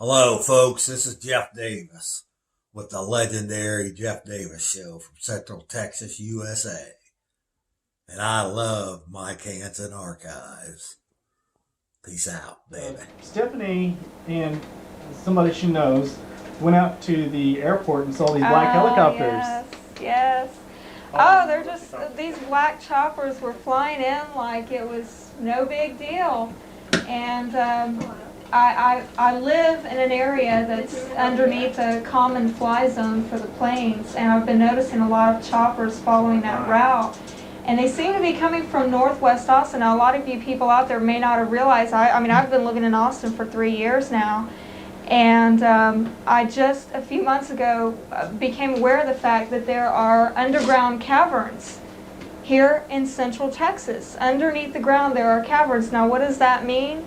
Hello, folks. This is Jeff Davis with the legendary Jeff Davis Show from Central Texas, USA. And I love Mike Hanson Archives. Peace out, baby. Stephanie and somebody she knows went out to the airport and saw these black helicopters. Yes. Oh, they're just, these black choppers were flying in like it was no big deal. And I live in an area that's underneath a common fly zone for the planes, and I've been noticing a lot of choppers following that route. And they seem to be coming from northwest Austin. Now, a lot of you people out there may not have realized, I mean, I've been living in Austin for 3 years now, and I just, a few months ago, became aware of the fact that there are underground caverns here in central Texas. Underneath the ground there are caverns. Now, what does that mean?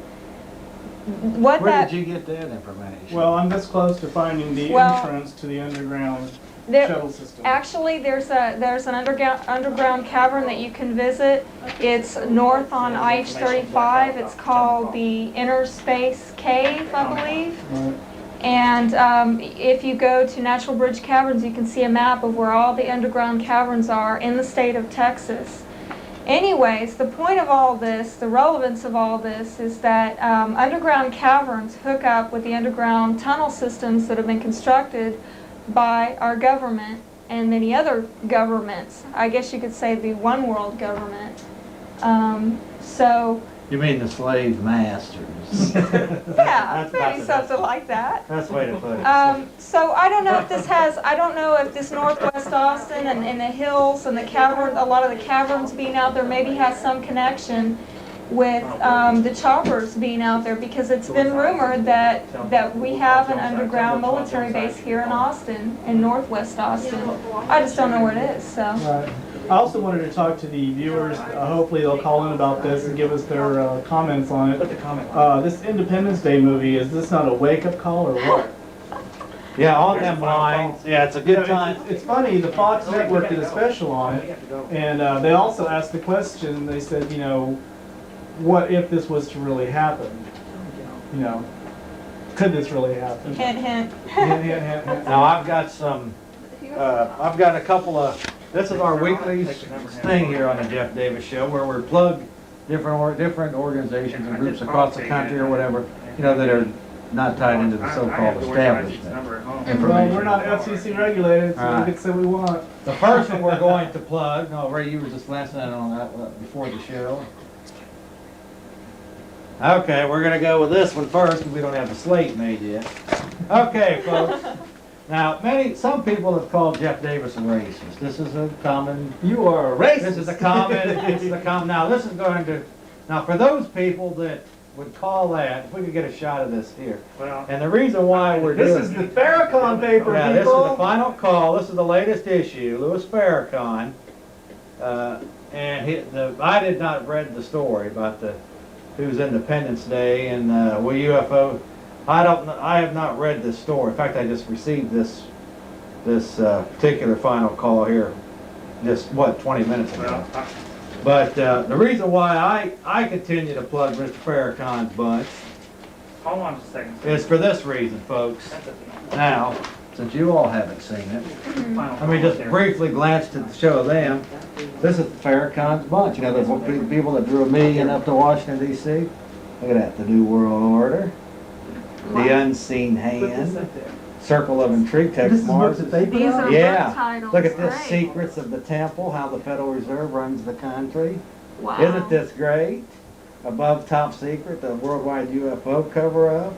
Where did you get that information? Well, I'm this close to finding the entrance to the underground shuttle system. Actually, there's an underground cavern that you can visit. It's north on IH-35. It's called the Inner Space Cave, I believe. Right. And if you go to Natural Bridge Caverns, you can see a map of where all the underground caverns are in the state of Texas. Anyways, the point of all this, the relevance of all this, is that underground caverns hook up with the underground tunnel systems that have been constructed by our government and many other governments. I guess you could say the one world government. You mean the slave masters? Yeah, maybe something like that. That's the way to put it. So I don't know if this has, I don't know if this northwest Austin and the hills and the cavern, a lot of the caverns being out there maybe has some connection with the choppers being out there, because it's been rumored that we have an underground military base here in Austin, in northwest Austin. I just don't know where it is, so. Right. I also wanted to talk to the viewers. Hopefully they'll call in about this and give us their comments on it. This Independence Day movie, is this not a wake-up call or what? Yeah, on them lines. Yeah, it's a good time. It's funny, the Fox Network did a special on it, and they also asked the question, they said, you know, what if this was to really happen? You know, could this really happen? Hint, hint. Hint, hint, hint, hint. Now I've got some, I've got a couple of, this is our weekly thing here on the Jeff Davis Show, where we plug different organizations and groups across the country or whatever, you know, that are not tied into the so-called establishment. Well, we're not FCC regulated, so we can say we want. The first one we're going to plug, no, Ray, you were just glancing at it on that before the show. Okay, we're going to go with this one first, because we don't have the slate made yet. Okay, folks. Now, some people have called Jeff Davis a racist. This is a common. You are a racist. This is a common. Now, this is going to. Now, for those people that would call that, if we could get a shot of this here. Well, and the reason why we're doing. This is the Farrakhan paper, yeah, people. This is the final call. This is the latest issue. Louis Farrakhan, and I did not read the story about who's Independence Day and UFO. I have not read this story. In fact, I just received this particular final call here, just 20 minutes ago. But the reason why I continue to plug Mr. Farrakhan's bunch. Hold on just a second. Is for this reason, folks. Now, since you all haven't seen it, let me just briefly glance to show them. This is Farrakhan's bunch. You know, the people that drew a million up to Washington, D.C. Look at that. The New World Order. The Unseen Hand, Circle of Intrigue, text marks. These are book titles. Look at this, Great. Secrets of the Temple, how the Federal Reserve runs the country. Wow. Isn't this great? Above Top Secret, the worldwide UFO cover-up.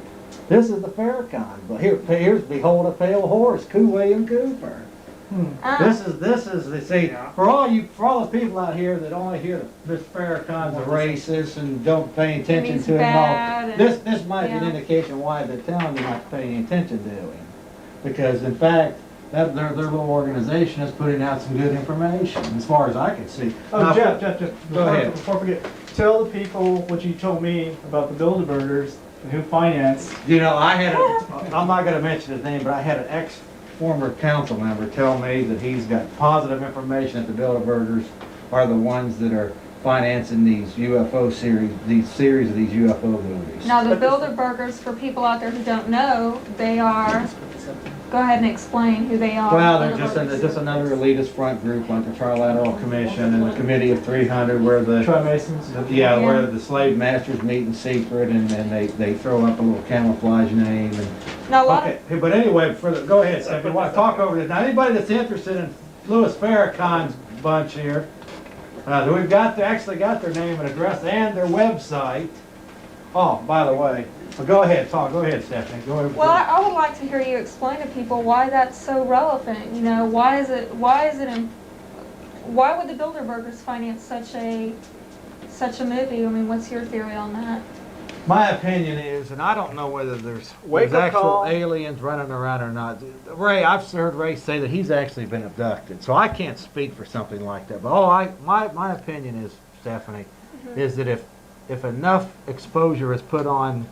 This is the Farrakhan. But here's Behold a Pale Horse, William Cooper. This is see, for all the people out here that only hear Mr. Farrakhan's a racist and don't pay attention to him, this might be an indication why they're telling you not to pay any attention to him, because in fact their little organization is putting out some good information as far as I can see. Oh, now, Jeff, go ahead. Before I forget, tell the people what you told me about the Bilderbergers and who financed. You know, I'm not going to mention his name, but I had an former council member tell me that he's got positive information that the Bilderbergers are the ones that are financing these UFO series, these series of these UFO movies. Now, the Bilderbergers, for people out there who don't know, they are, go ahead and explain who they are. Well, they're just Bilderbergers. another elitist front group like the Trilateral Commission and the Committee of 300, where the Trimasons. Yeah. where the slave masters meet in secret, and they throw up a little camouflage name. And Now, a lot of, okay, but anyway, go ahead, Steph. You want to talk over this? Now, anybody that's interested in Louis Farrakhan's bunch here, we've actually got their name and address and their website. Oh, by the way, well, go ahead, Go ahead, Stephanie. Go ahead. well, I would like to hear you explain to people why that's so relevant. You know, why would the Bilderbergers finance such a movie? I mean, what's your theory on that? My opinion is, and I don't know whether there's Wake-up actual call. aliens running around or not. Ray, I've heard Ray say that he's actually been abducted, so I can't speak for something like that. But my opinion is, Stephanie, is that if enough exposure is put on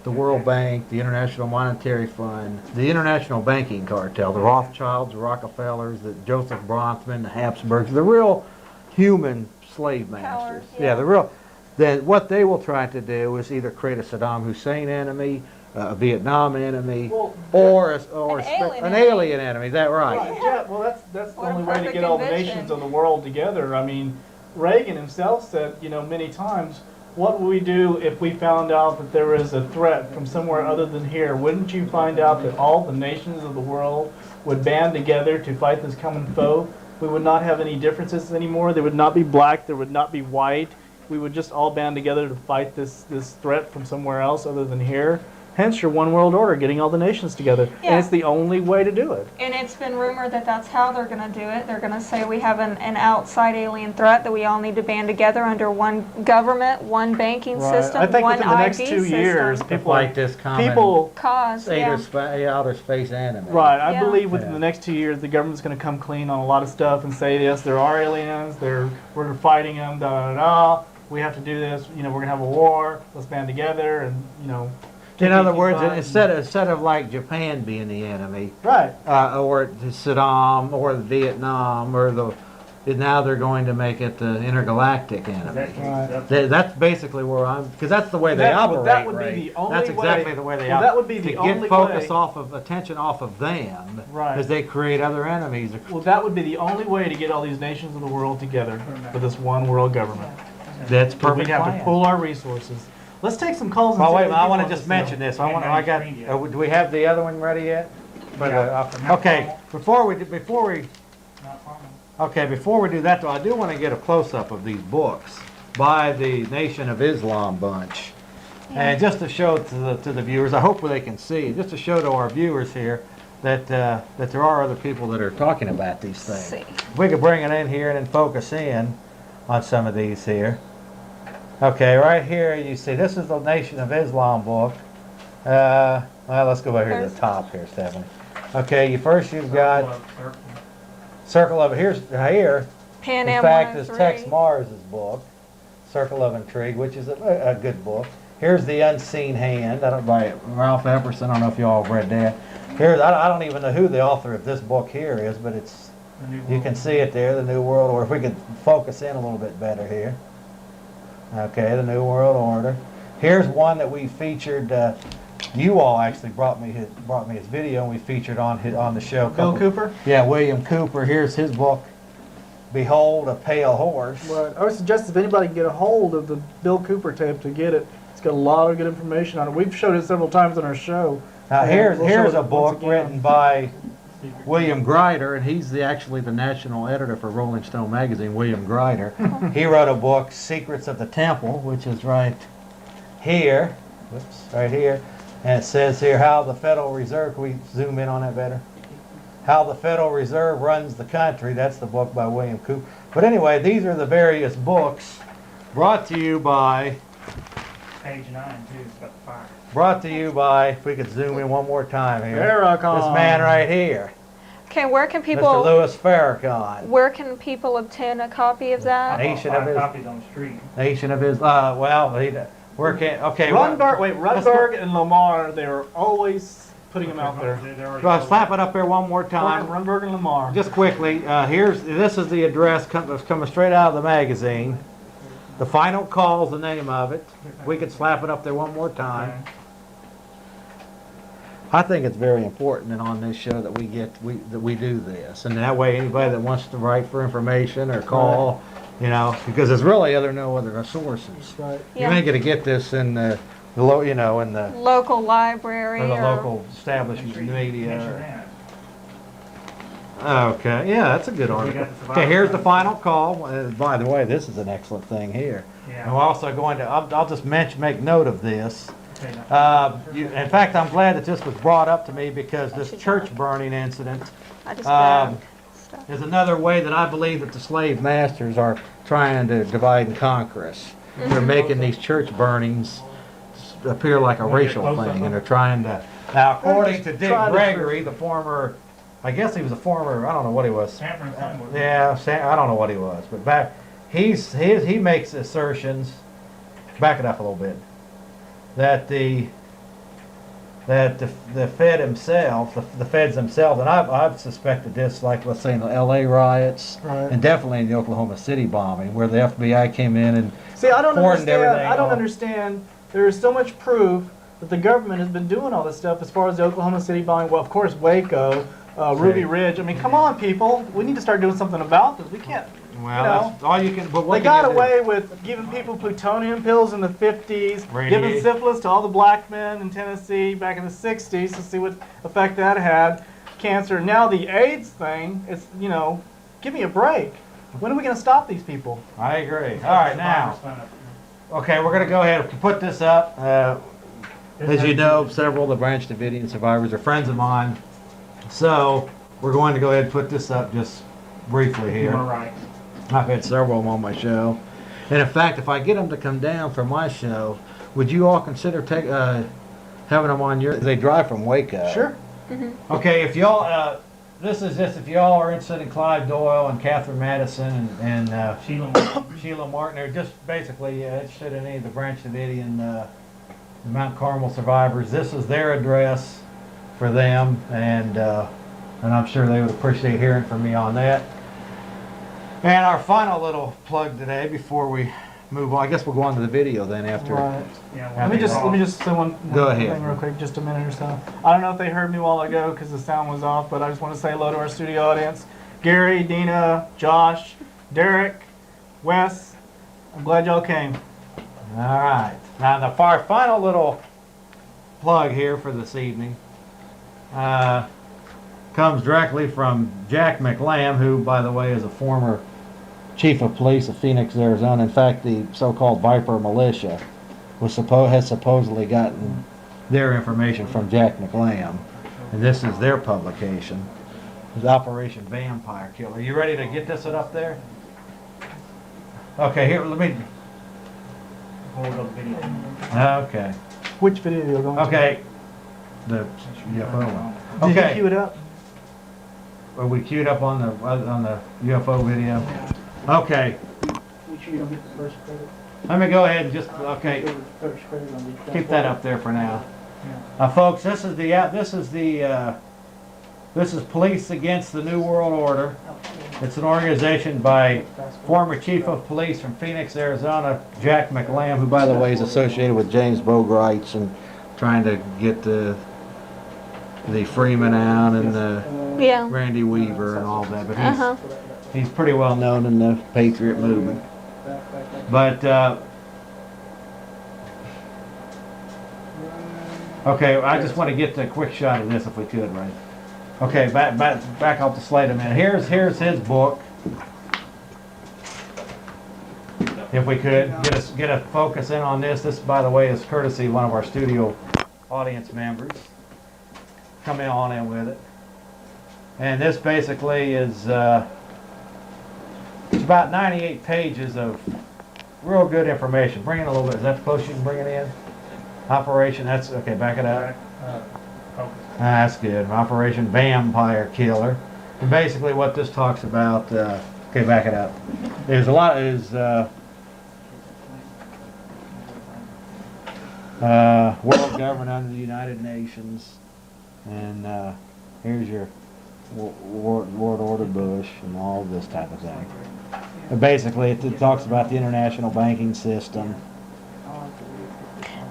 the World Bank, the International Monetary Fund, the International Banking Cartel, the Rothschilds, the Rockefellers, the Joseph Bronfman, the Habsburgs, the real human slave masters. Powers, Yeah, the real. Then what they will try to do is either create a Saddam Hussein enemy, a Vietnam enemy, Well, or An alien an enemy. alien enemy. Is that right? Right, yeah, well, that's the What a only way to perfect get all the invention. nations of the world together. I mean, Reagan himself said, you know, many times, what would we do if we found out that there is a threat from somewhere other than here? Wouldn't you find out that all the nations of the world would band together to fight this common foe? We would not have any differences anymore. There would not be black, there would not be white. We would just all band together to fight this threat from somewhere else other than here. Hence your one world order, getting all the nations together. Yeah. And it's the only way to do it. And it's been rumored that that's how they're going to do it. They're going to say we have an outside alien threat, that we all need to band together under one government, one banking system, I think one within the next ID 2 years, system. people, Like this common people, Cause, yeah. outer space enemy. right, I Yeah. believe within Yeah. the next 2 years, the government's going to come clean on a lot of stuff and say, yes, there are aliens, we're fighting them, da da da. We have to do this, you know, we're going to have a war, let's band together and, you know. In other words, keep instead of like Japan being the enemy, Right. or Saddam, or Vietnam, now they're going to make it the intergalactic enemy. Right. That's basically where because that's the way they operate. That would Ray. be the only That's exactly way, the way they well, operate. that would be the to only get focus way, attention off of them, Right. because they create other enemies. well, that would be the only way to get all these nations of the world together for this one world government. That's We'd perfect. have to plan. pool our resources. Let's take some calls and Oh see wait, what I people want to have just say. mention this. Yeah, I got. yeah. Do we have the other one ready yet? Okay. Before we. Okay, before we do that, though, I do want to get a close-up of these books by the Nation of Islam bunch, and just to show to the viewers, I hope they can see, just to show to our viewers here that that there are other people that are talking about these things. See. If we could bring it in here and then focus in on some of these here. Okay, right here you see this is the Nation of Islam book. Well, let's go over here to the top here, Stephanie. Okay, you've got Circle of here. Pan In Am fact, is 103. Tex Mars's book, Circle of Intrigue, which is a good book. Here's The Unseen Hand, by Ralph Epperson. I don't know if you all have read that. I don't even know who the author of this book here is, but you can see it there, The New World Order. If we could focus in a little bit better here. Okay, The New World Order. Here's one that we featured. You all actually brought me his video, and we featured on the show. Bill Cooper? Yeah, William Cooper. Here's his book, Behold a Pale Horse. Well, I would suggest if anybody can get a hold of the Bill Cooper tape to get it. It's got a lot of good information on it. We've showed it several times on our show. Now And here's we'll show a it once book again. written by William Grider, and he's actually the national editor for Rolling Stone magazine, William Grider. He wrote a book, Secrets of the Temple, which is right here. Whoops, right here. And it says here how the Federal Reserve, can we zoom in on that better? How the Federal Reserve Runs the Country. That's the book by William Cooper. But anyway, these are the various books brought to you by, Page 9 too, it's got the fire. brought to you by, if we could zoom in one more time here. Farrakhan. This man right here, Okay, where can Mr. people Louis Farrakhan. where can people obtain a copy of that? Nation I of bought his- 5 copies on the street. Nation of Islam. Where can? Okay. Rundberg and Lamar, they were always putting them out there. They're already Well, sold. slap it up there one more time. Rundberg and Lamar. Just quickly. This is the address that's coming straight out of the magazine. The Final Call is the name of it. We could slap it up there one more time. Okay. I think it's very important and on this show that we do this, and that way anybody that wants to write for information or call, you know, because there's really no other sources. Right. You ain't gonna get this in the in the Local library or the or local Make establishment sure you media. mention that. Okay, yeah, that's a good We article. got the survivor Okay, here's the fund. final call. By the way, this is an excellent thing here. And we're Yeah. also going to, I'll just make note of this. Okay, now- In fact, I'm glad that this was brought up to me because this church burning incident I just um, grabbed stuff. is another way that I believe that the slave masters are trying to divide and conquer us. They're making these church burnings appear like a racial thing, and they're trying to. Now, according to Dick Gregory, the former, I guess he was a former, I don't know what he was. Sanford Sun was- Yeah, I don't know what he was, but he makes assertions. Back it up a little bit. That the Fed himself, the Feds themselves, and I've suspected this, like let's say in the L.A. riots, Right. and definitely in the Oklahoma City bombing, where the FBI came in and See, I don't cordoned understand. everything I don't off. understand. There is so much proof that the government has been doing all this stuff as far as the Oklahoma City bombing. Well, of course, Waco, Ruby Ridge. I mean, come on, people. We need to start doing something about this. We can't. well, you know, that's all you can. But what They can got you do? away with giving people plutonium pills in the 50s, Radiation. giving syphilis to all the black men in Tennessee back in the 60s to see what effect that had. Cancer. Now the AIDS thing, it's, you know, give me a break. When are we going to stop these people? I agree. All right, now, okay, we're gonna go ahead and put this up. As you know, several of the Branch Davidian survivors are friends of mine, so we're going to go ahead and put this up just briefly You are here. right. I've had several of them on my show, and in fact, if I get them to come down for my show, would you all consider having them on your? They drive from Waco. Sure. Okay, if y'all, this is just if y'all are interested in Clive Doyle and Catherine Madison and Sheila. Sheila Martin, they're just basically interested in any of the Branch Davidian Mount Carmel survivors. This is their address for them, and I'm sure they would appreciate hearing from me on that. And our final little plug today before we move on, I guess we'll go on to the video then after. Right. Yeah, Let me just say one Go ahead. thing real quick, just a minute or so. I don't know if they heard me a while ago because the sound was off, but I just want to say hello to our studio audience. Gary, Dina, Josh, Derek, Wes. I'm glad y'all came. All right. Now the final little plug here for this evening comes directly from Jack McLam, who, by the way, is a former chief of police of Phoenix, Arizona. In fact, the so-called Viper Militia has supposedly gotten their information from Jack McLam, and this is their publication. It's Operation Vampire Killer. You ready to get this up there? Okay, here, let me. Hold up video. Okay. Which video are you going to? Okay. The UFO one. Did you Okay. cue it up? Are we queued up on the UFO video? Okay. Make sure you don't get the first credit. Let me go ahead and just okay. First credit on the Keep that up there for now. Folks, this is Police Against the New World Order. It's an organization by former chief of police from Phoenix, Arizona, Jack McLam, who, by the way, is associated with James Bogarts and trying to get the Freeman out and the Yeah. Randy Weaver and all that. But Uh-huh. he's pretty well known in the Patriot movement. But okay, I just want to get a quick shot of this if we could, right? Okay, back off the slate a minute. Here's his book. If we could get a focus in on this. This, by the way, is courtesy of one of our studio audience members. Come on in with it. And this basically is it's about 98 pages of real good information. Bring it a little bit. Is that close you can bring it in? Operation, that's okay, back it up. Focus. That's good. Operation Vampire Killer. And basically what this talks about, okay, back it up. There's a lot, world government under the United Nations. And here's your World Order Bush and all this type of thing. But basically, it talks about the international banking system.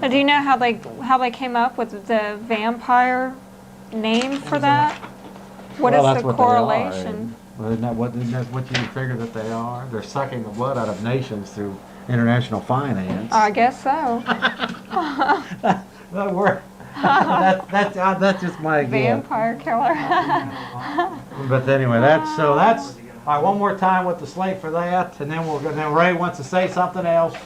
Now, do you know how they came up with the vampire name for that? What is the correlation? Well, isn't that what you figure that they are? They're sucking the blood out of nations through international finance. I guess so. That's just my guess. Vampire killer. But anyway, that's all right. One more time with the slate for that, and then then Ray wants to say something else.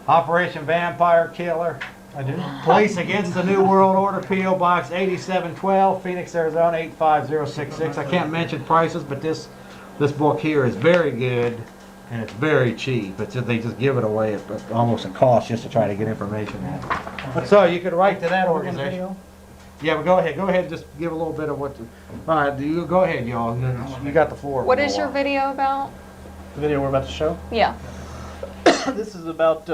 Operation Vampire Killer. I do. Police Against the New World Order, P.O. Box 8712, Phoenix, Arizona 85066. I can't mention prices, but this book here is very good, and it's very cheap. They just give it away at almost a cost just to try to get information out. But so you could write to that organization. Yeah, but go ahead, just give a little bit of what. All right, you go ahead, y'all. You got the floor. What is your video about? The video we're about to show? Yeah. This is about,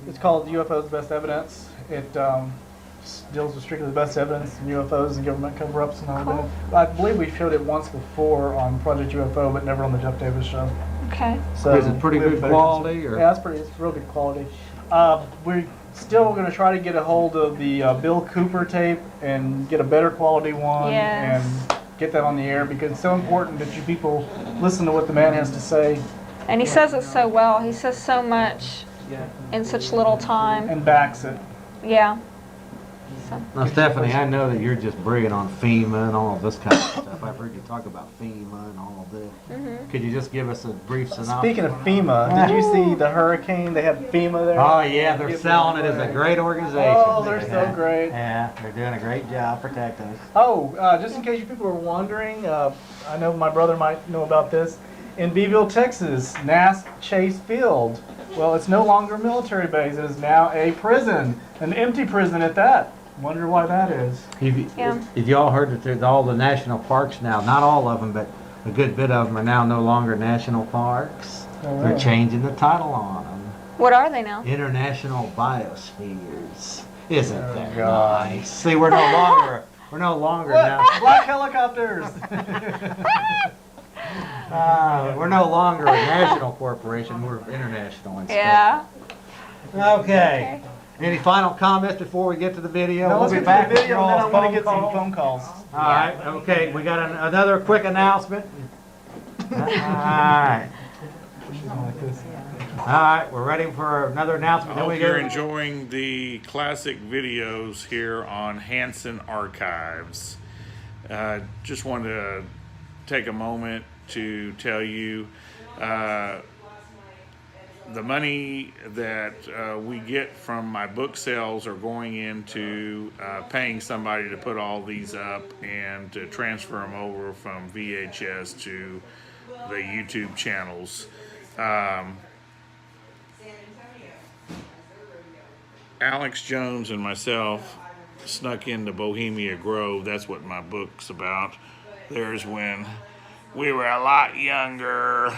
it's called UFOs Best Evidence. It deals with strictly the best evidence in UFOs and government cover-ups and all Cool. that. I believe we showed it once before on Project UFO, but never on the Jeff Davis show. Okay. So Is it pretty we have good better quality, or? Yeah, it's real good quality. We're still going to try to get a hold of the Bill Cooper tape and get a better quality one Yes. and get that on the air, because it's so important that you people listen to what the man has to say And he says it so well. He says so much in such little time. and backs it. Yeah. So. Now, Stephanie, I know that you're just brilliant on FEMA and all of this kind of stuff. I've heard you talk about FEMA and all of this. Mm-hmm. Could you just give us a brief synopsis? Speaking of FEMA, did you see the hurricane? They had FEMA there. Oh, yeah, they're selling it as a great organization. Oh, they're so great. Yeah, they're doing a great job protecting us. Oh, just in case you people are wondering, I know my brother might know about this. In Beeville, Texas, Nass Chase Field. Well, it's no longer a military base. It is now a prison, an empty prison at that. Wonder why that is. Have you all heard that there's all the national parks now, not all of them, but a good bit of them are now no longer national parks. Oh, They're really? changing the title on them. What are they now? International Biospheres. Isn't Oh, that God. nice? See, we're no longer now. Black helicopters. We're no longer a national corporation. We're international instead. Yeah. Okay. Any final comments before we get to the video? Now, let's We'll get be back to the video, and then I with want to get phone some calls. phone calls. All right. Okay. We got another quick announcement. All right. All right. We're ready for another announcement. I Then we hope go. you're enjoying the classic videos here on Hanson Archives. Just wanted to take a moment to tell you the money that we get from my book sales are going into paying somebody to put all these up and to transfer them over from VHS to the YouTube channels. Alex Jones and myself snuck into Bohemian Grove. That's what my book's about. There's when we were a lot younger.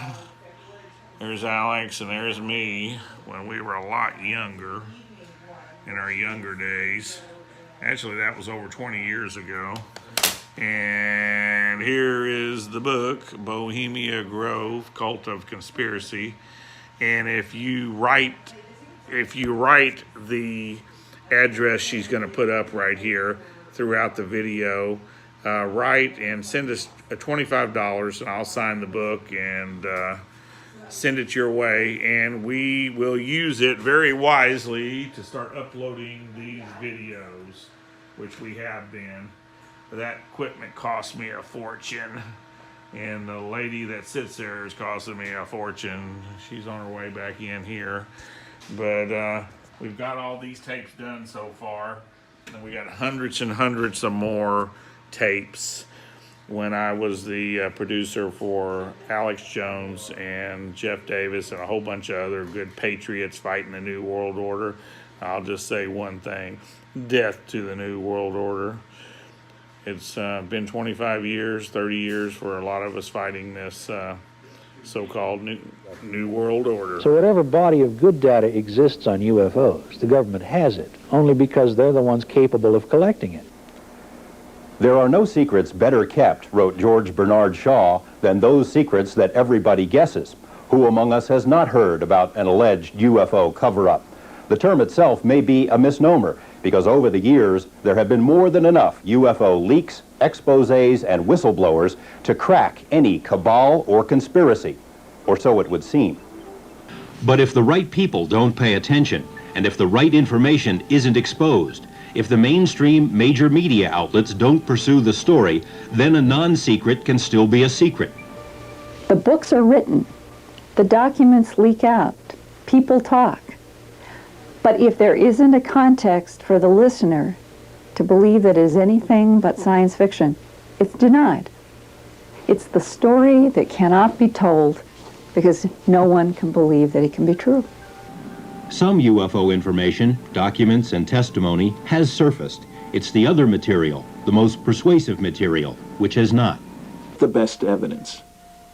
There's Alex and there's me when we were a lot younger, in our younger days. Actually, that was over 20 years ago. And here is the book, Bohemian Grove, Cult of Conspiracy. And if you write the address she's going to put up right here throughout the video, write and send us $25, and I'll sign the book and send it your way, and we will use it very wisely to start uploading these videos, which we have been. That equipment cost me a fortune, and the lady that sits there is costing me a fortune. She's on her way back in here, but we've got all these tapes done so far, and we got hundreds and hundreds of more tapes. When I was the producer for Alex Jones and Jeff Davis and a whole bunch of other good patriots fighting the New World Order, I'll just say one thing: death to the New World Order. It's been 25 years, 30 years for a lot of us fighting this so-called New World Order. So whatever body of good data exists on UFOs, the government has it, only because they're the ones capable of collecting it. There are no secrets better kept, wrote George Bernard Shaw, than those secrets that everybody guesses. Who among us has not heard about an alleged UFO cover-up? The term itself may be a misnomer, because over the years there have been more than enough UFO leaks, exposés, and whistleblowers to crack any cabal or conspiracy, or so it would seem. But if the right people don't pay attention, and if the right information isn't exposed, if the mainstream major media outlets don't pursue the story, then a non-secret can still be a secret. The books are written, the documents leak out, people talk. But if there isn't a context for the listener to believe that it is anything but science fiction, it's denied. It's the story that cannot be told because no one can believe that it can be true. Some UFO information, documents, and testimony has surfaced. It's the other material, the most persuasive material, which has not. The best evidence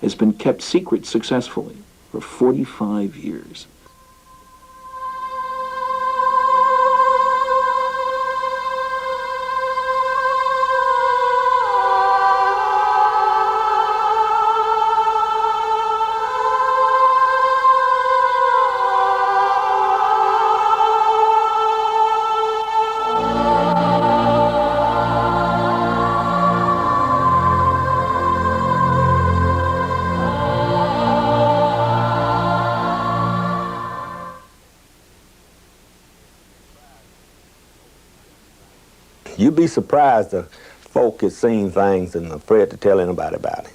has been kept secret successfully for 45 years. You'd be surprised the folk has seen things and afraid to tell anybody about it.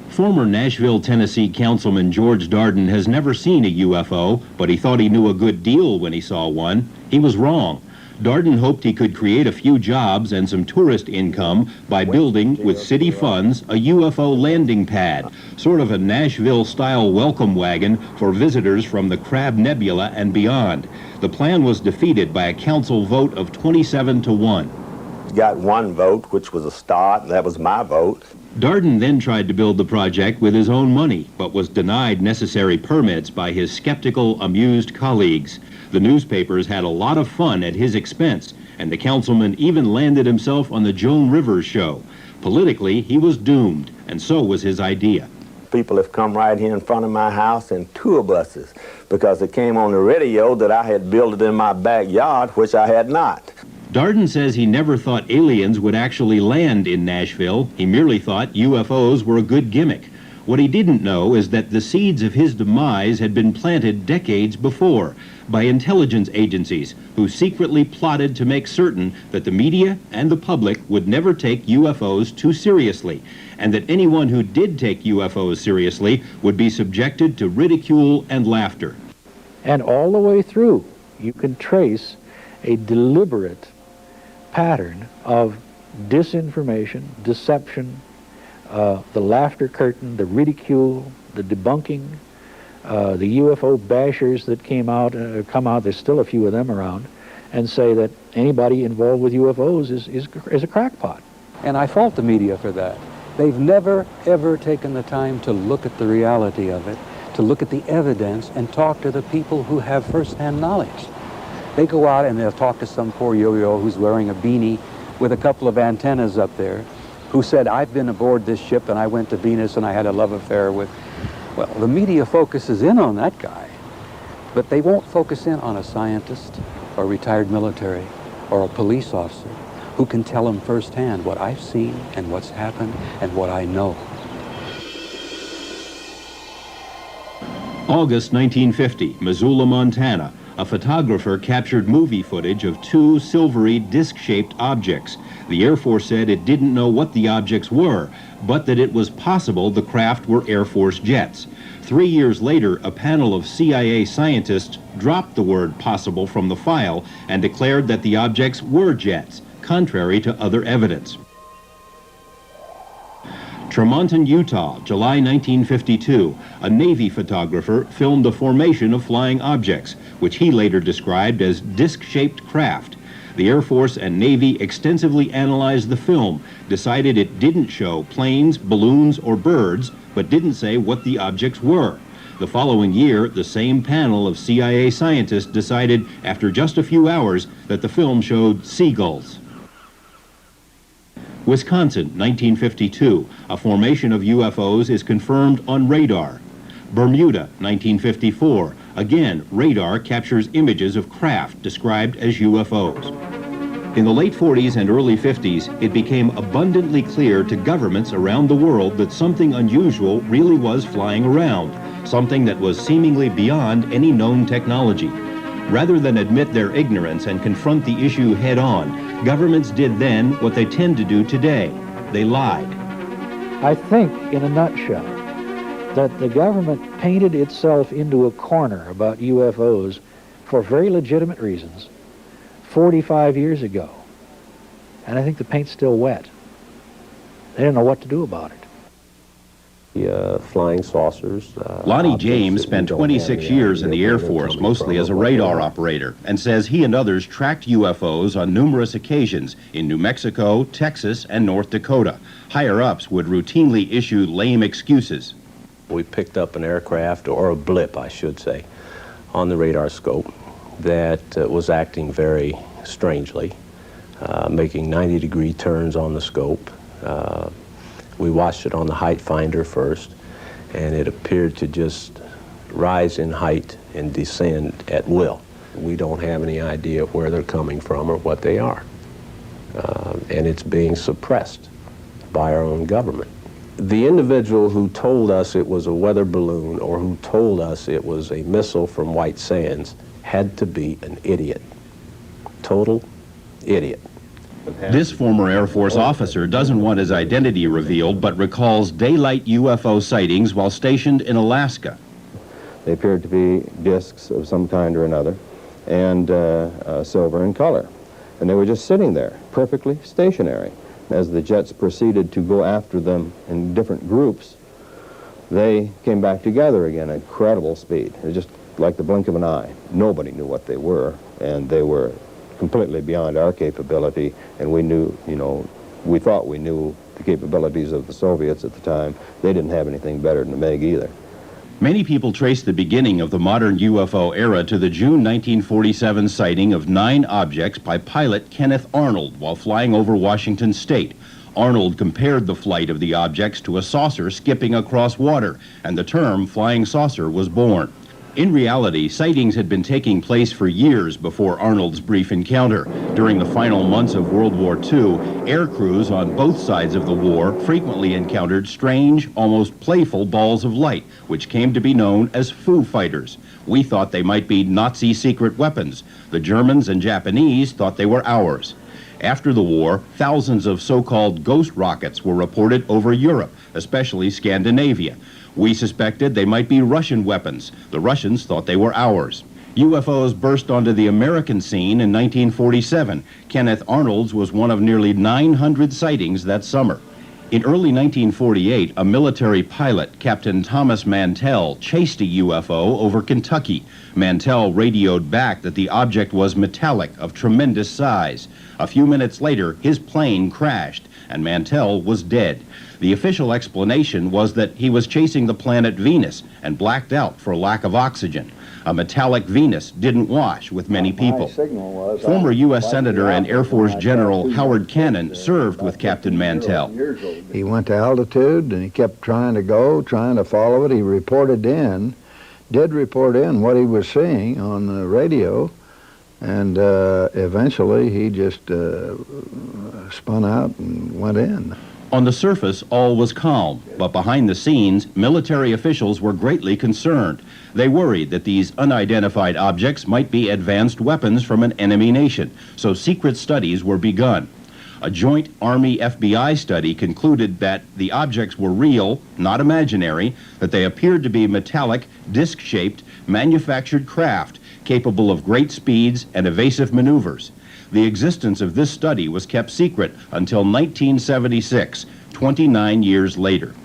Former Nashville, Tennessee Councilman George Darden has never seen a UFO, but he thought he knew a good deal when he saw one. He was wrong. Darden hoped he could create a few jobs and some tourist income by building, with city funds, a UFO landing pad, sort of a Nashville-style welcome wagon for visitors from the Crab Nebula and beyond. The plan was defeated by a council vote of 27-1. Got one vote, which was a start, and that was my vote. Darden then tried to build the project with his own money, but was denied necessary permits by his skeptical, amused colleagues. The newspapers had a lot of fun at his expense, and the councilman even landed himself on the Joan Rivers show. Politically, he was doomed, and so was his idea. People have come right here in front of my house in tour buses because it came on the radio that I had built it in my backyard, which I had not. Darden says he never thought aliens would actually land in Nashville. He merely thought UFOs were a good gimmick. What he didn't know is that the seeds of his demise had been planted decades before by intelligence agencies who secretly plotted to make certain that the media and the public would never take UFOs too seriously, and that anyone who did take UFOs seriously would be subjected to ridicule and laughter. And all the way through, you can trace a deliberate pattern of disinformation, deception, the laughter curtain, the ridicule, the debunking, the UFO bashers that come out, there's still a few of them around, and say that anybody involved with UFOs is a crackpot. And I fault the media for that. They've never, ever taken the time to look at the reality of it, to look at the evidence and talk to the people who have first-hand knowledge. They go out and they'll talk to some poor yo-yo who's wearing a beanie with a couple of antennas up there, who said, I've been aboard this ship and I went to Venus and I had a love affair with... Well, the media focuses in on that guy, but they won't focus in on a scientist or a retired military or a police officer who can tell them firsthand what I've seen and what's happened and what I know. August 1950, Missoula, Montana. A photographer captured movie footage of two silvery disc-shaped objects. The Air Force said it didn't know what the objects were, but that it was possible the craft were Air Force jets. 3 years later, a panel of CIA scientists dropped the word possible from the file and declared that the objects were jets, contrary to other evidence. Tremonton, Utah, July 1952. A Navy photographer filmed the formation of flying objects, which he later described as disc-shaped craft. The Air Force and Navy extensively analyzed the film, decided it didn't show planes, balloons, or birds, but didn't say what the objects were. The following year, the same panel of CIA scientists decided, after just a few hours, that the film showed seagulls. Wisconsin, 1952, a formation of UFOs is confirmed on radar. Bermuda, 1954, again, radar captures images of craft described as UFOs. In the late 40s and early 50s, it became abundantly clear to governments around the world that something unusual really was flying around, something that was seemingly beyond any known technology. Rather than admit their ignorance and confront the issue head-on, governments did then what they tend to do today. They lied. I think, in a nutshell, that the government painted itself into a corner about UFOs for very legitimate reasons 45 years ago. And I think the paint's still wet. They didn't know what to do about it. Flying saucers. Lonnie James spent 26 years in the Air Force, mostly as a radar operator, and says he and others tracked UFOs on numerous occasions in New Mexico, Texas, and North Dakota. Higher-ups would routinely issue lame excuses. We picked up an aircraft, or a blip, I should say, on the radar scope that was acting very strangely, making 90-degree turns on the scope. We watched it on the height finder first, and it appeared to just rise in height and descend at will. We don't have any idea where they're coming from or what they are. And it's being suppressed by our own government. The individual who told us it was a weather balloon or who told us it was a missile from White Sands had to be an idiot. Total idiot. This former Air Force officer doesn't want his identity revealed, but recalls daylight UFO sightings while stationed in Alaska. They appeared to be discs of some kind or another, and silver in color. And they were just sitting there, perfectly stationary. As the jets proceeded to go after them in different groups, they came back together again at incredible speed. It was just like the blink of an eye. Nobody knew what they were, and they were completely beyond our capability, and we knew, we thought we knew the capabilities of the Soviets at the time. They didn't have anything better than the MiG either. Many people trace the beginning of the modern UFO era to the June 1947 sighting of 9 objects by pilot Kenneth Arnold while flying over Washington State. Arnold compared the flight of the objects to a saucer skipping across water, and the term flying saucer was born. In reality, sightings had been taking place for years before Arnold's brief encounter. During the final months of World War II, air crews on both sides of the war frequently encountered strange, almost playful balls of light, which came to be known as Foo Fighters. We thought they might be Nazi secret weapons. The Germans and Japanese thought they were ours. After the war, thousands of so-called ghost rockets were reported over Europe, especially Scandinavia. We suspected they might be Russian weapons. The Russians thought they were ours. UFOs burst onto the American scene in 1947. Kenneth Arnold's was one of nearly 900 sightings that summer. In early 1948, a military pilot, Captain Thomas Mantell, chased a UFO over Kentucky. Mantell radioed back that the object was metallic, of tremendous size. A few minutes later, his plane crashed, and Mantell was dead. The official explanation was that he was chasing the planet Venus and blacked out for lack of oxygen. A metallic Venus didn't wash with many people. Former U.S. Senator and Air Force General Howard Cannon served with Captain Mantell. He went to altitude and he kept trying to follow it. He did report in what he was seeing on the radio, and eventually he just spun out and went in. On the surface, all was calm, but behind the scenes, military officials were greatly concerned. They worried that these unidentified objects might be advanced weapons from an enemy nation, so secret studies were begun. A joint Army-FBI study concluded that the objects were real, not imaginary, that they appeared to be metallic, disc-shaped, manufactured craft, capable of great speeds and evasive maneuvers. The existence of this study was kept secret until 1976, 29 years later.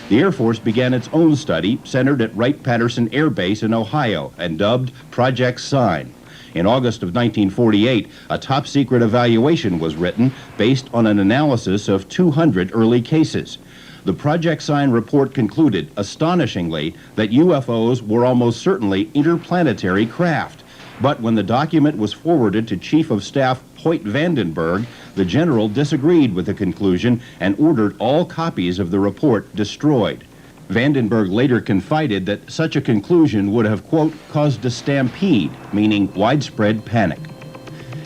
The Air Force began its own study centered at Wright-Patterson Air Base in Ohio and dubbed Project Sign. In August of 1948, a top-secret evaluation was written based on an analysis of 200 early cases. The Project Sign report concluded, astonishingly, that UFOs were almost certainly interplanetary craft. But when the document was forwarded to Chief of Staff Hoyt Vandenberg, the general disagreed with the conclusion and ordered all copies of the report destroyed. Vandenberg later confided that such a conclusion would have, quote, caused a stampede, meaning widespread panic.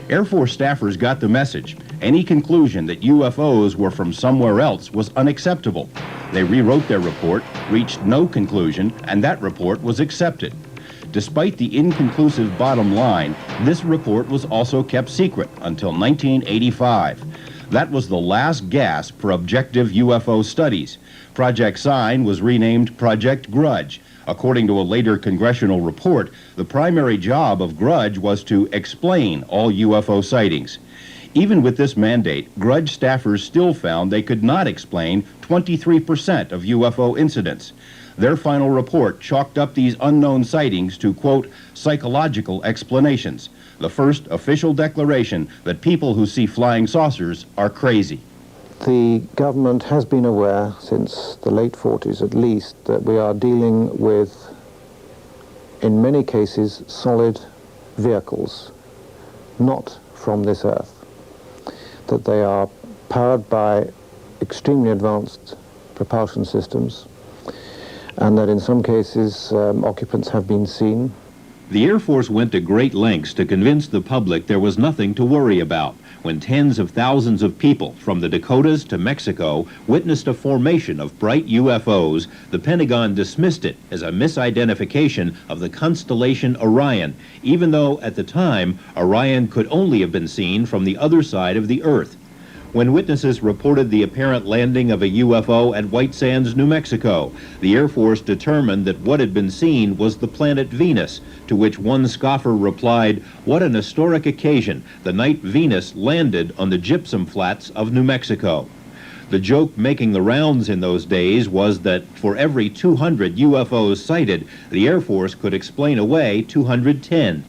Air Force staffers got the message. Any conclusion that UFOs were from somewhere else was unacceptable. They rewrote their report, reached no conclusion, and that report was accepted. Despite the inconclusive bottom line, this report was also kept secret until 1985. That was the last gasp for objective UFO studies. Project Sign was renamed Project Grudge. According to a later congressional report, the primary job of Grudge was to explain all UFO sightings. Even with this mandate, Grudge staffers still found they could not explain 23% of UFO incidents. Their final report chalked up these unknown sightings to, quote, psychological explanations, the first official declaration that people who see flying saucers are crazy. The government has been aware since the late 40s at least that we are dealing with, in many cases, solid vehicles, not from this earth, that they are powered by extremely advanced propulsion systems, and that in some cases occupants have been seen. The Air Force went to great lengths to convince the public there was nothing to worry about when tens of thousands of people from the Dakotas to Mexico witnessed a formation of bright UFOs. The Pentagon dismissed it as a misidentification of the constellation Orion, even though at the time Orion could only have been seen from the other side of the Earth. When witnesses reported the apparent landing of a UFO at White Sands, New Mexico, the Air Force determined that what had been seen was the planet Venus, to which one scoffer replied, "What an historic occasion, the night Venus landed on the gypsum flats of New Mexico." The joke making the rounds in those days was that for every 200 UFOs sighted, the Air Force could explain away 210.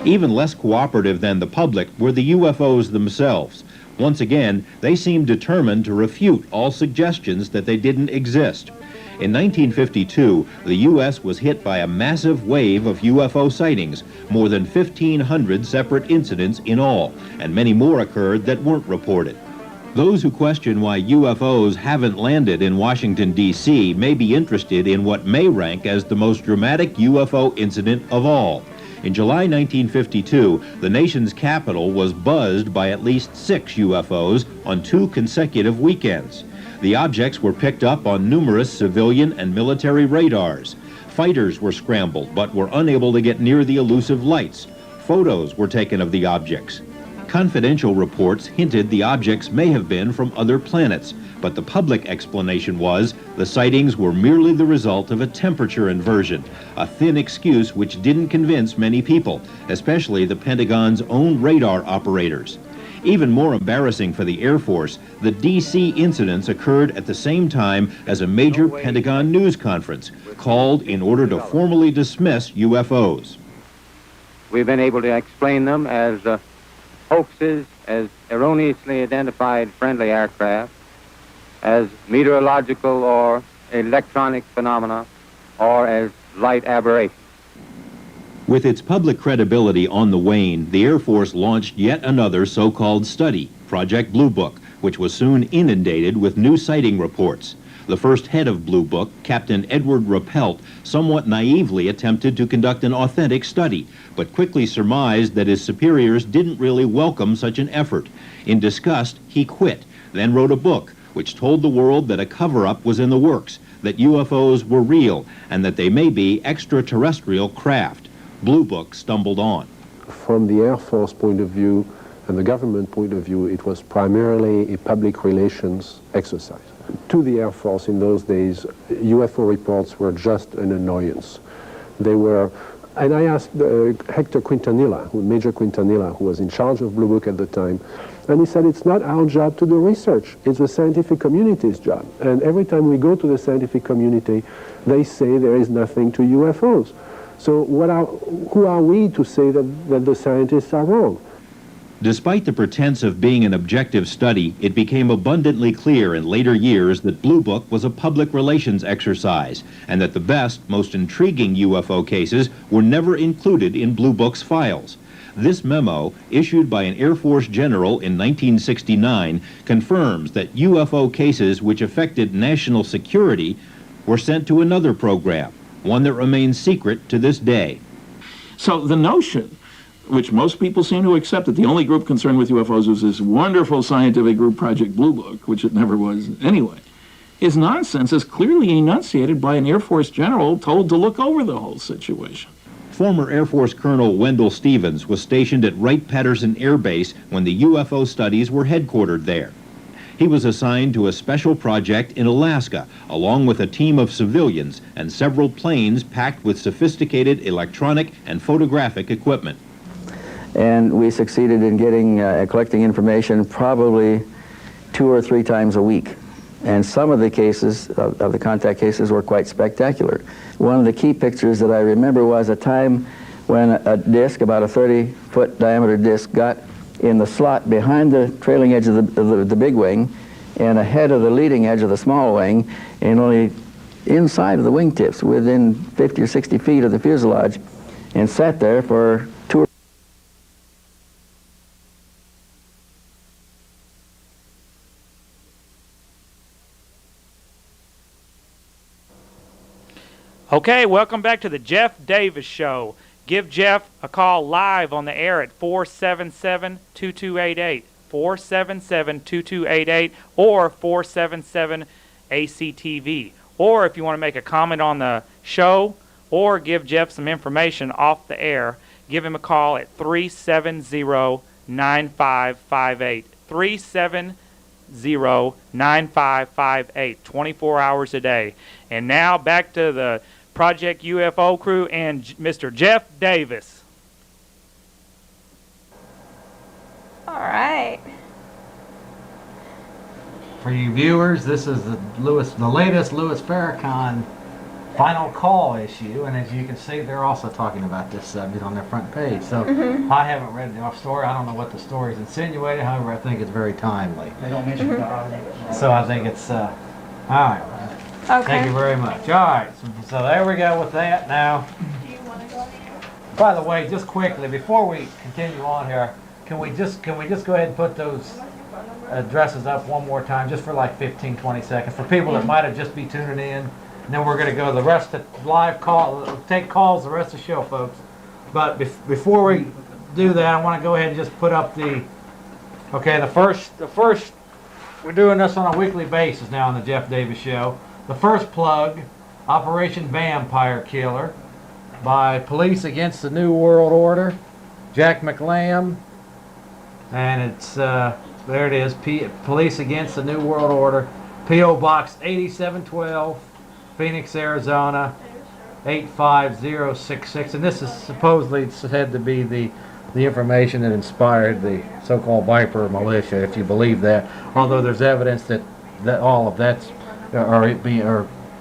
Even less cooperative than the public were the UFOs themselves. Once again, they seemed determined to refute all suggestions that they didn't exist. In 1952, the U.S. was hit by a massive wave of UFO sightings, more than 1,500 separate incidents in all, and many more occurred that weren't reported. Those who question why UFOs haven't landed in Washington, D.C. may be interested in what may rank as the most dramatic UFO incident of all. In July 1952, the nation's capital was buzzed by at least 6 UFOs on 2 consecutive weekends. The objects were picked up on numerous civilian and military radars. Fighters were scrambled but were unable to get near the elusive lights. Photos were taken of the objects. Confidential reports hinted the objects may have been from other planets, but the public explanation was the sightings were merely the result of a temperature inversion, a thin excuse which didn't convince many people, especially the Pentagon's own radar operators. Even more embarrassing for the Air Force, the D.C. incidents occurred at the same time as a major Pentagon news conference called in order to formally dismiss UFOs. We've been able to explain them as hoaxes, as erroneously identified friendly aircraft, as meteorological or electronic phenomena, or as light aberrations. With its public credibility on the wane, the Air Force launched yet another so-called study, Project Blue Book, which was soon inundated with new sighting reports. The first head of Blue Book, Captain Edward Rappelt, somewhat naively attempted to conduct an authentic study, but quickly surmised that his superiors didn't really welcome such an effort. In disgust, he quit, then wrote a book which told the world that a cover-up was in the works, that UFOs were real, and that they may be extraterrestrial craft. Blue Book stumbled on. From the Air Force point of view and the government point of view, it was primarily a public relations exercise. To the Air Force in those days, UFO reports were just an annoyance. They were, and I asked Hector Quintanilla, Major Quintanilla, who was in charge of Blue Book at the time, and he said, it's not our job to do research, it's the scientific community's job. And every time we go to the scientific community, they say there is nothing to UFOs. So who are we to say that the scientists are wrong? Despite the pretense of being an objective study, it became abundantly clear in later years that Blue Book was a public relations exercise, and that the best, most intriguing UFO cases were never included in Blue Book's files. This memo, issued by an Air Force general in 1969, confirms that UFO cases which affected national security were sent to another program, one that remains secret to this day. So the notion, which most people seem to accept, that the only group concerned with UFOs was this wonderful scientific group, Project Blue Book, which it never was anyway, is nonsense, as clearly enunciated by an Air Force general told to look over the whole situation. Former Air Force Colonel Wendell Stevens was stationed at Wright-Patterson Air Base when the UFO studies were headquartered there. He was assigned to a special project in Alaska, along with a team of civilians and several planes packed with sophisticated electronic and photographic equipment. And we succeeded in getting collecting information probably 2 or 3 times a week. And some of the cases, of the contact cases, were quite spectacular. One of the key pictures that I remember was a time when a disc, about a 30-foot diameter disc, got in the slot behind the trailing edge of the big wing and ahead of the leading edge of the small wing, and only inside of the wingtips, within 50 or 60 feet of the fuselage, and sat there for 2 or Okay, welcome back to the Jeff Davis Show. Give Jeff a call live on the air at 477-2288, 477-2288, or 477-ACTV. Or if you want to make a comment on the show or give Jeff some information off the air, give him a call at 370-9558, 370-9558, 24 hours a day. And now back to the Project UFO crew and Mr. Jeff Davis. All right. For you viewers, this is the latest Louis Farrakhan final call issue, and as you can see, they're also talking about this subject on their front page. So I haven't read the story. I don't know what the story is insinuating. However, I think it's very timely. They don't mention God. So I think it's all right. Okay. Thank you very much. All right, so there we go with that. Now, by the way, just quickly before we continue on here, can we just go ahead and put those addresses up one more time, just for like 15-20 seconds, for people that might have just be tuning in, and then we're going to go the rest of live call, take calls the rest of the show, folks. But before we do that, I want to go ahead and just put up the first. We're doing this on a weekly basis now on the Jeff Davis Show. The first plug, Operation Vampire Killer, by Police Against the New World Order, Jack McLam, and it's there it is, Police Against the New World Order, P.O. Box 8712, Phoenix, Arizona 85066, and this is supposedly said to be the information that inspired the so-called Viper militia, if you believe that, although there's evidence that all of that's are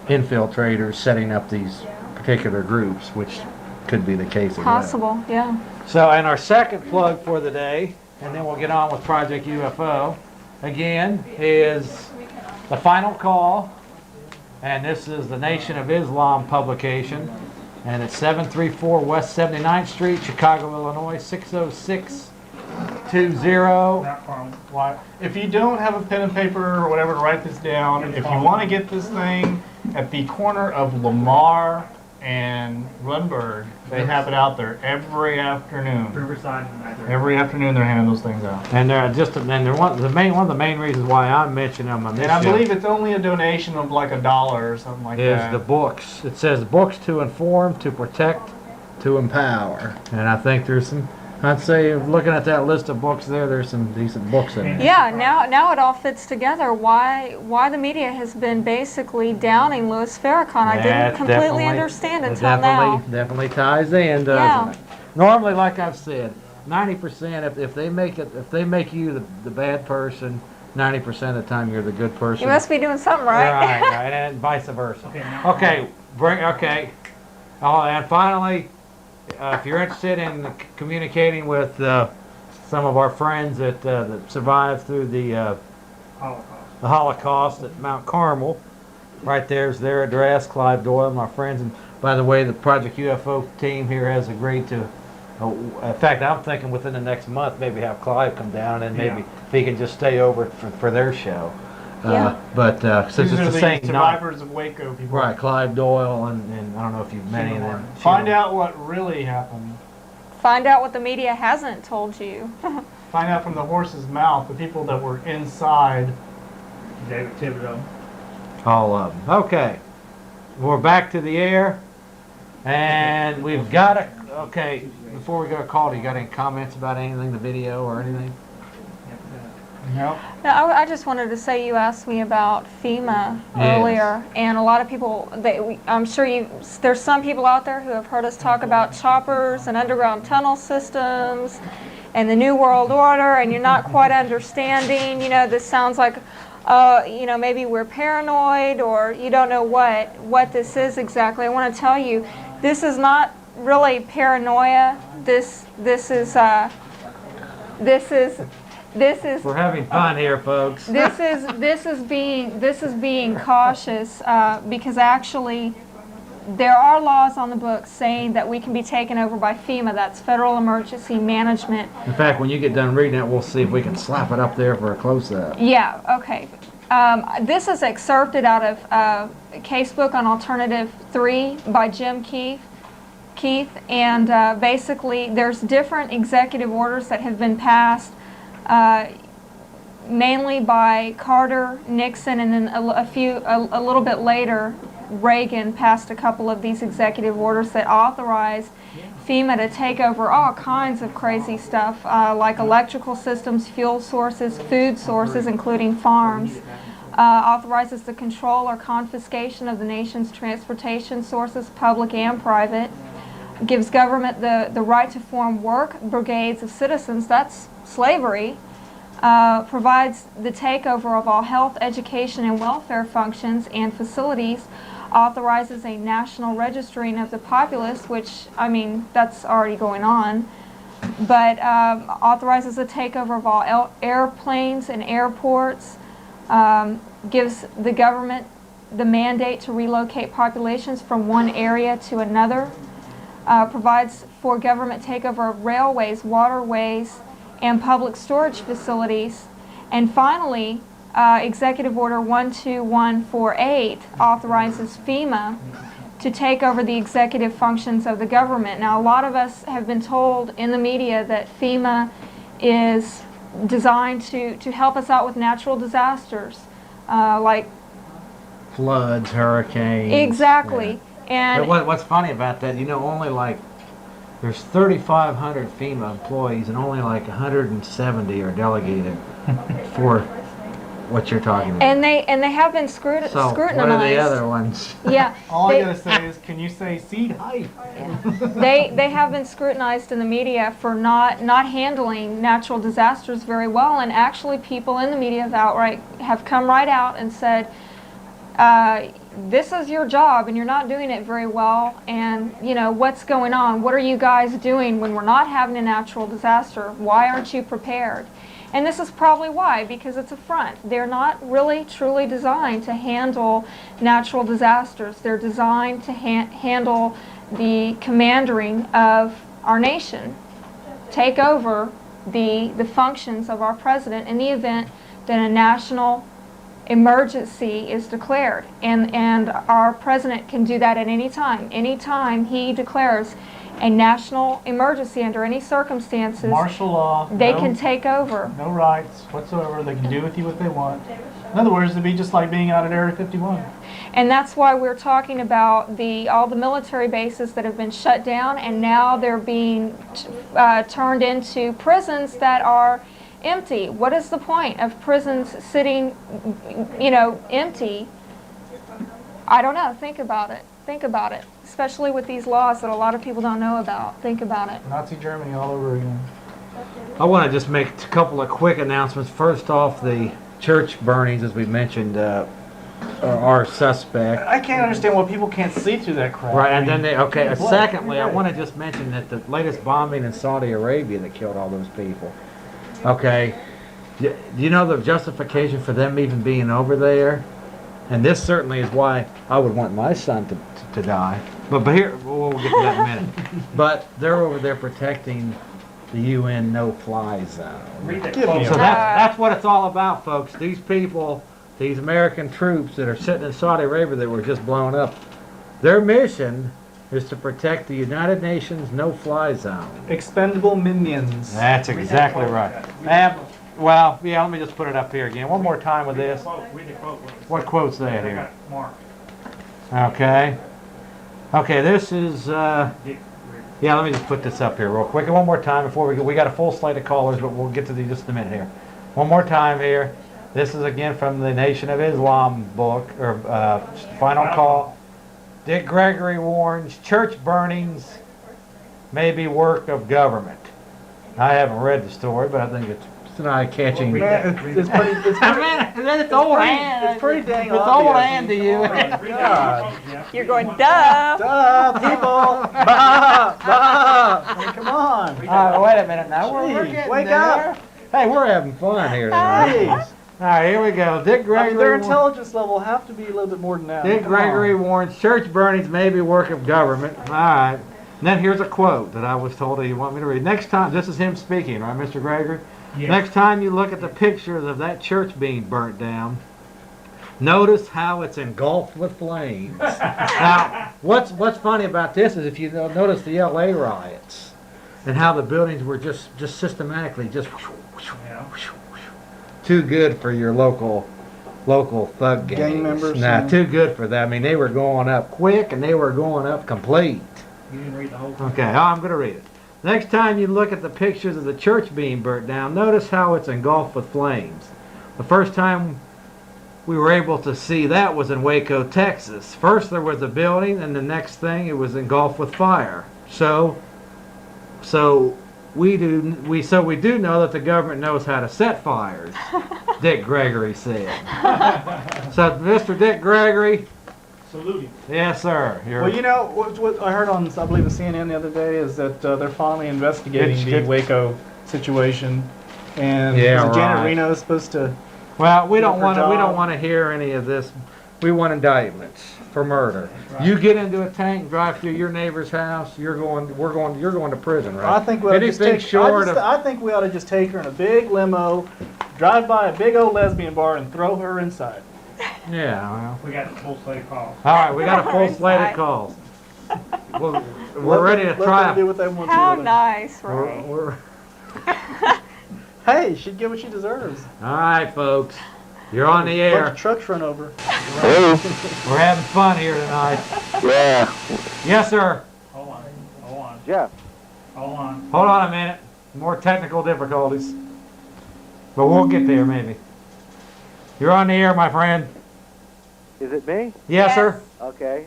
infiltrators setting up these particular groups, which could be the case as well. Possible, yeah. So, and our second plug for the day, and then we'll get on with Project UFO, again, is The Final Call, and this is the Nation of Islam publication, and it's 734 West 79th Street, Chicago, Illinois, 60620. If you don't have a pen and paper or whatever to write this down, if you want to get this thing at the corner of Lamar and Runberg, they have it out there every afternoon. Riverside. Every afternoon they're handing those things out. And they're one of the main reasons why I'm mentioning them on this And I show believe it's only a donation of like $1 or something like is that. the books. It says books to inform, to protect, to empower. And I think there's some, I'd say, looking at that list of books there's some decent books in there. Yeah, now it all fits together. Why the media has been basically downing Louis Farrakhan. I didn't completely understand until now. Definitely ties in, doesn't it? Normally, like I've said, 90% if they make you the bad person, 90% of the time you're the good person. You must be doing something right. Right, and vice versa. Okay. Oh, and finally, if you're interested in communicating with some of our friends that survived through the Holocaust at Mount Carmel. Right there's their address, Clive Doyle, my friends. And by the way, the Project UFO team here has agreed to, in fact, I'm thinking within the next month, maybe have Clive come down and maybe if he can just stay over for their show. But since These it's are the same survivors of Waco people. Right, Clive Doyle, and I don't know if you've met any of them. Find out what really happened. Find out what the media hasn't told you. Find out from the horse's mouth, the people that were inside. David Thibodeau. All of them. Okay. We're back to the air. And we've got a... Okay, before we go to call, do you got any comments about anything, the video or anything? Nope. No, I just wanted to say you asked me about FEMA earlier, and a lot of people, I'm sure there's some people out there who have heard us talk about choppers and underground tunnel systems and the New World Order, and you're not quite understanding, this sounds like, maybe we're paranoid or you don't know what this is exactly. I want to tell you, this is not really paranoia. This is We're having fun here, folks. this is being cautious because actually there are laws on the books saying that we can be taken over by FEMA. That's Federal Emergency Management. In fact, when you get done reading it, we'll see if we can slap it up there for a close-up. Yeah, okay. This is excerpted out of a casebook on Alternative 3 by Jim Keith, and basically there's different executive orders that have been passed mainly by Carter, Nixon, and then a little bit later, Reagan passed a couple of these executive orders that authorized FEMA to take over all kinds of crazy stuff like electrical systems, fuel sources, food sources, including farms. Authorizes the control or confiscation of the nation's transportation sources, public and private. Gives government the right to form work brigades of citizens, that's slavery. Provides the takeover of all health, education, and welfare functions and facilities. Authorizes a national registering of the populace, which, I mean, that's already going on. But authorizes the takeover of all airplanes and airports. Gives the government the mandate to relocate populations from one area to another. Provides for government takeover of railways, waterways, and public storage facilities. And finally, Executive Order 12148 authorizes FEMA to take over the executive functions of the government. Now, a lot of us have been told in the media that FEMA is designed to help us out with natural disasters, like floods, hurricanes. Exactly. Yeah. And but what's funny about that, only like there's 3,500 FEMA employees and only like 170 are delegated for what you're talking about. And they have been scrutinized. So what are the other ones? Yeah. All I gotta say is, can you say seed height? They have been scrutinized in the media for not handling natural disasters very well, and actually people in the media have come right out and said, this is your job and you're not doing it very well, and what's going on? What are you guys doing when we're not having a natural disaster? Why aren't you prepared? And this is probably why, because it's a front. They're not really truly designed to handle natural disasters. They're designed to handle the commanding of our nation, take over the functions of our president in the event that a national emergency is declared. And our president can do that at any time. Anytime he declares a national emergency under any circumstances, Martial law. they can take over. No rights whatsoever. They can do with you what they want. In other words, it'd be just like being out at Area 51. And that's why we're talking about all the military bases that have been shut down, and now they're being turned into prisons that are empty. What is the point of prisons sitting, empty? I don't know. Think about it. Think about it. Especially with these laws that a lot of people don't know about. Think about it. Nazi Germany all over again. I want to just make a couple of quick announcements. First off, the church burnings, as we mentioned, are suspect. I can't understand why people can't see through that crap. Right, and then secondly, I want to just mention that the latest bombing in Saudi Arabia that killed all those people, Okay. Do you know the justification for them even being over there? And this certainly is why I would want my son to die. But here, we'll get to that in a minute. But they're over there protecting the UN no-fly zone. So that's what it's all about, folks. These people, these American troops that are sitting in Saudi Arabia that were just blown up, their mission is to protect the United Nations no-fly zone. Expendable minions. That's exactly right. Well, yeah, let me just put it up here again. One more time with this. What quote's that here? Okay. Okay, this is, yeah, let me just put this up here real quick. One more time before we got a full slate of callers, but we'll get to these just in a minute here. One more time here. This is again from the Nation of Islam book, or Final Call. Dick Gregory warns church burnings may be work of government. I haven't read the story, but I think it's an eye-catching. It's pretty. It's old It's pretty dang It's obvious. old hand to you. God. You're going, duh. Duh, people. Bah, bah. Come on. Wait a minute now. We're getting Wake there. up. Hey, we're having fun here tonight. Jeez. All right, here we go. Dick Gregory. Their intelligence level have to be a little bit more than that. Dick Come Gregory on. warns church burnings may be work of government. All right. And then here's a quote that I was told that you want me to read. Next time, this is him speaking, right, Mr. Gregory? Yes. Next time you look at the pictures of that church being burnt down, notice how it's engulfed with flames. Now, what's funny about this is if you notice the L.A. riots and how the buildings were just systematically just too good for your local thug gangs. Gang members. Nah, too good for that. I mean, they were going up quick and they were going up complete. You didn't read the whole thing. Okay, I'm going to read it. Next time you look at the pictures of the church being burnt down, notice how it's engulfed with flames. The first time we were able to see that was in Waco, Texas. First there was a building, and the next thing it was engulfed with fire. So we do know that the government knows how to set fires, Dick Gregory said. So Mr. Dick Gregory, Salute him. yes sir. Well, you know what I heard on, I believe, the CNN the other day is that they're finally investigating the Waco situation, and Janet right. Reno is supposed to. Well, we don't want to hear any of this. We want indictments for murder. Right. You get into a tank and drive through your neighbor's house, you're going to prison, right? I think we ought to just Anything take. short of I think we ought to just take her in a big limo, drive by a big old lesbian bar, and throw her inside. yeah. Well, We got a full slate of calls. all right, we got a full slate of calls. We're ready to Let try. them do what they want How to. nice, Ray. We're, Hey, she'd get what she deserves. all right, folks. You're on the Bunch air. of trucks run over. Hello? We're having fun here tonight. Yeah. Yes, sir. Hold on. Jeff. Hold on. Hold on a minute. More technical difficulties. But we'll get there, maybe. You're on the air, my friend. Is it me? Yes, sir. Okay.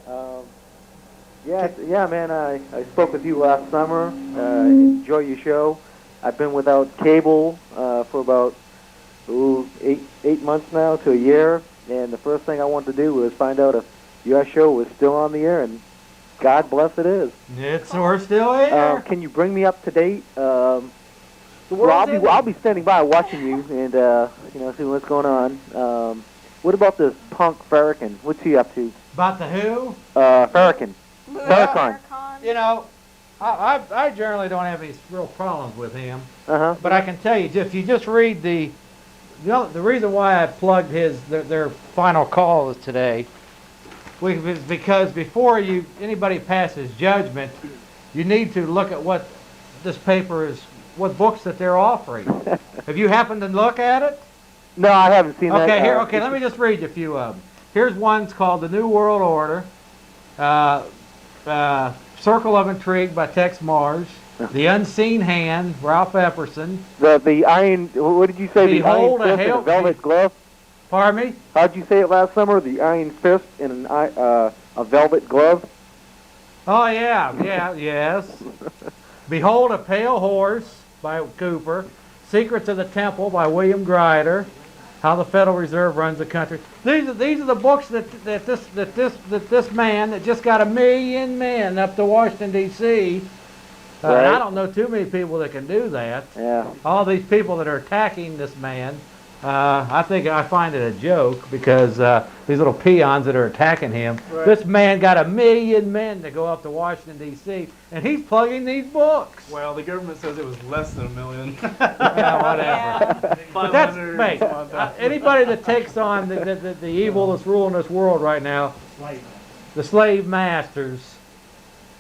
Yeah, man, I spoke with you last summer. Enjoy your show. I've been without cable for about 8 months now to a year, and the first thing I wanted to do was find out if your show was still on the air, and God bless it is. We're still here. Can you bring me up to date? world's I'll be standing by watching you and see what's going on. What about this punk Farrakhan? What's he up to? About the who? Farrakhan. Farrakhan. You know, I generally don't have any real problems with him. Uh-huh. But I can tell you, if you just read the reason why I plugged their final call today was because before anybody passes judgment, you need to look at what this paper is, what books that they're offering. Have you happened to look at it? No, I haven't seen that. Okay, let me just read you a few of them. Here's one's called The New World Order, Circle of Intrigue by Tex Mars, The Unseen Hand, Ralph Epperson. The iron, what did you say? Behold the iron fist and a velvet glove? Pardon me? How'd you say it last summer? The iron fist and a velvet glove? Oh, yes. Behold a Pale Horse by Cooper, Secrets of the Temple by William Grider, How the Federal Reserve Runs the Country. These are the books that this man that just got 1 million men up to Washington D.C. And Right. I don't know too many people that can do that. Yeah. All these people that are attacking this man, I think I find it a joke because these little peons that are attacking him. Right. This man got 1 million men to go up to Washington, D.C., and he's plugging these books. Well, the government says it was less than 1 million. Yeah, whatever. But that's, 500, mate, anybody that takes on the evil that's ruling this world right now, the slave masters,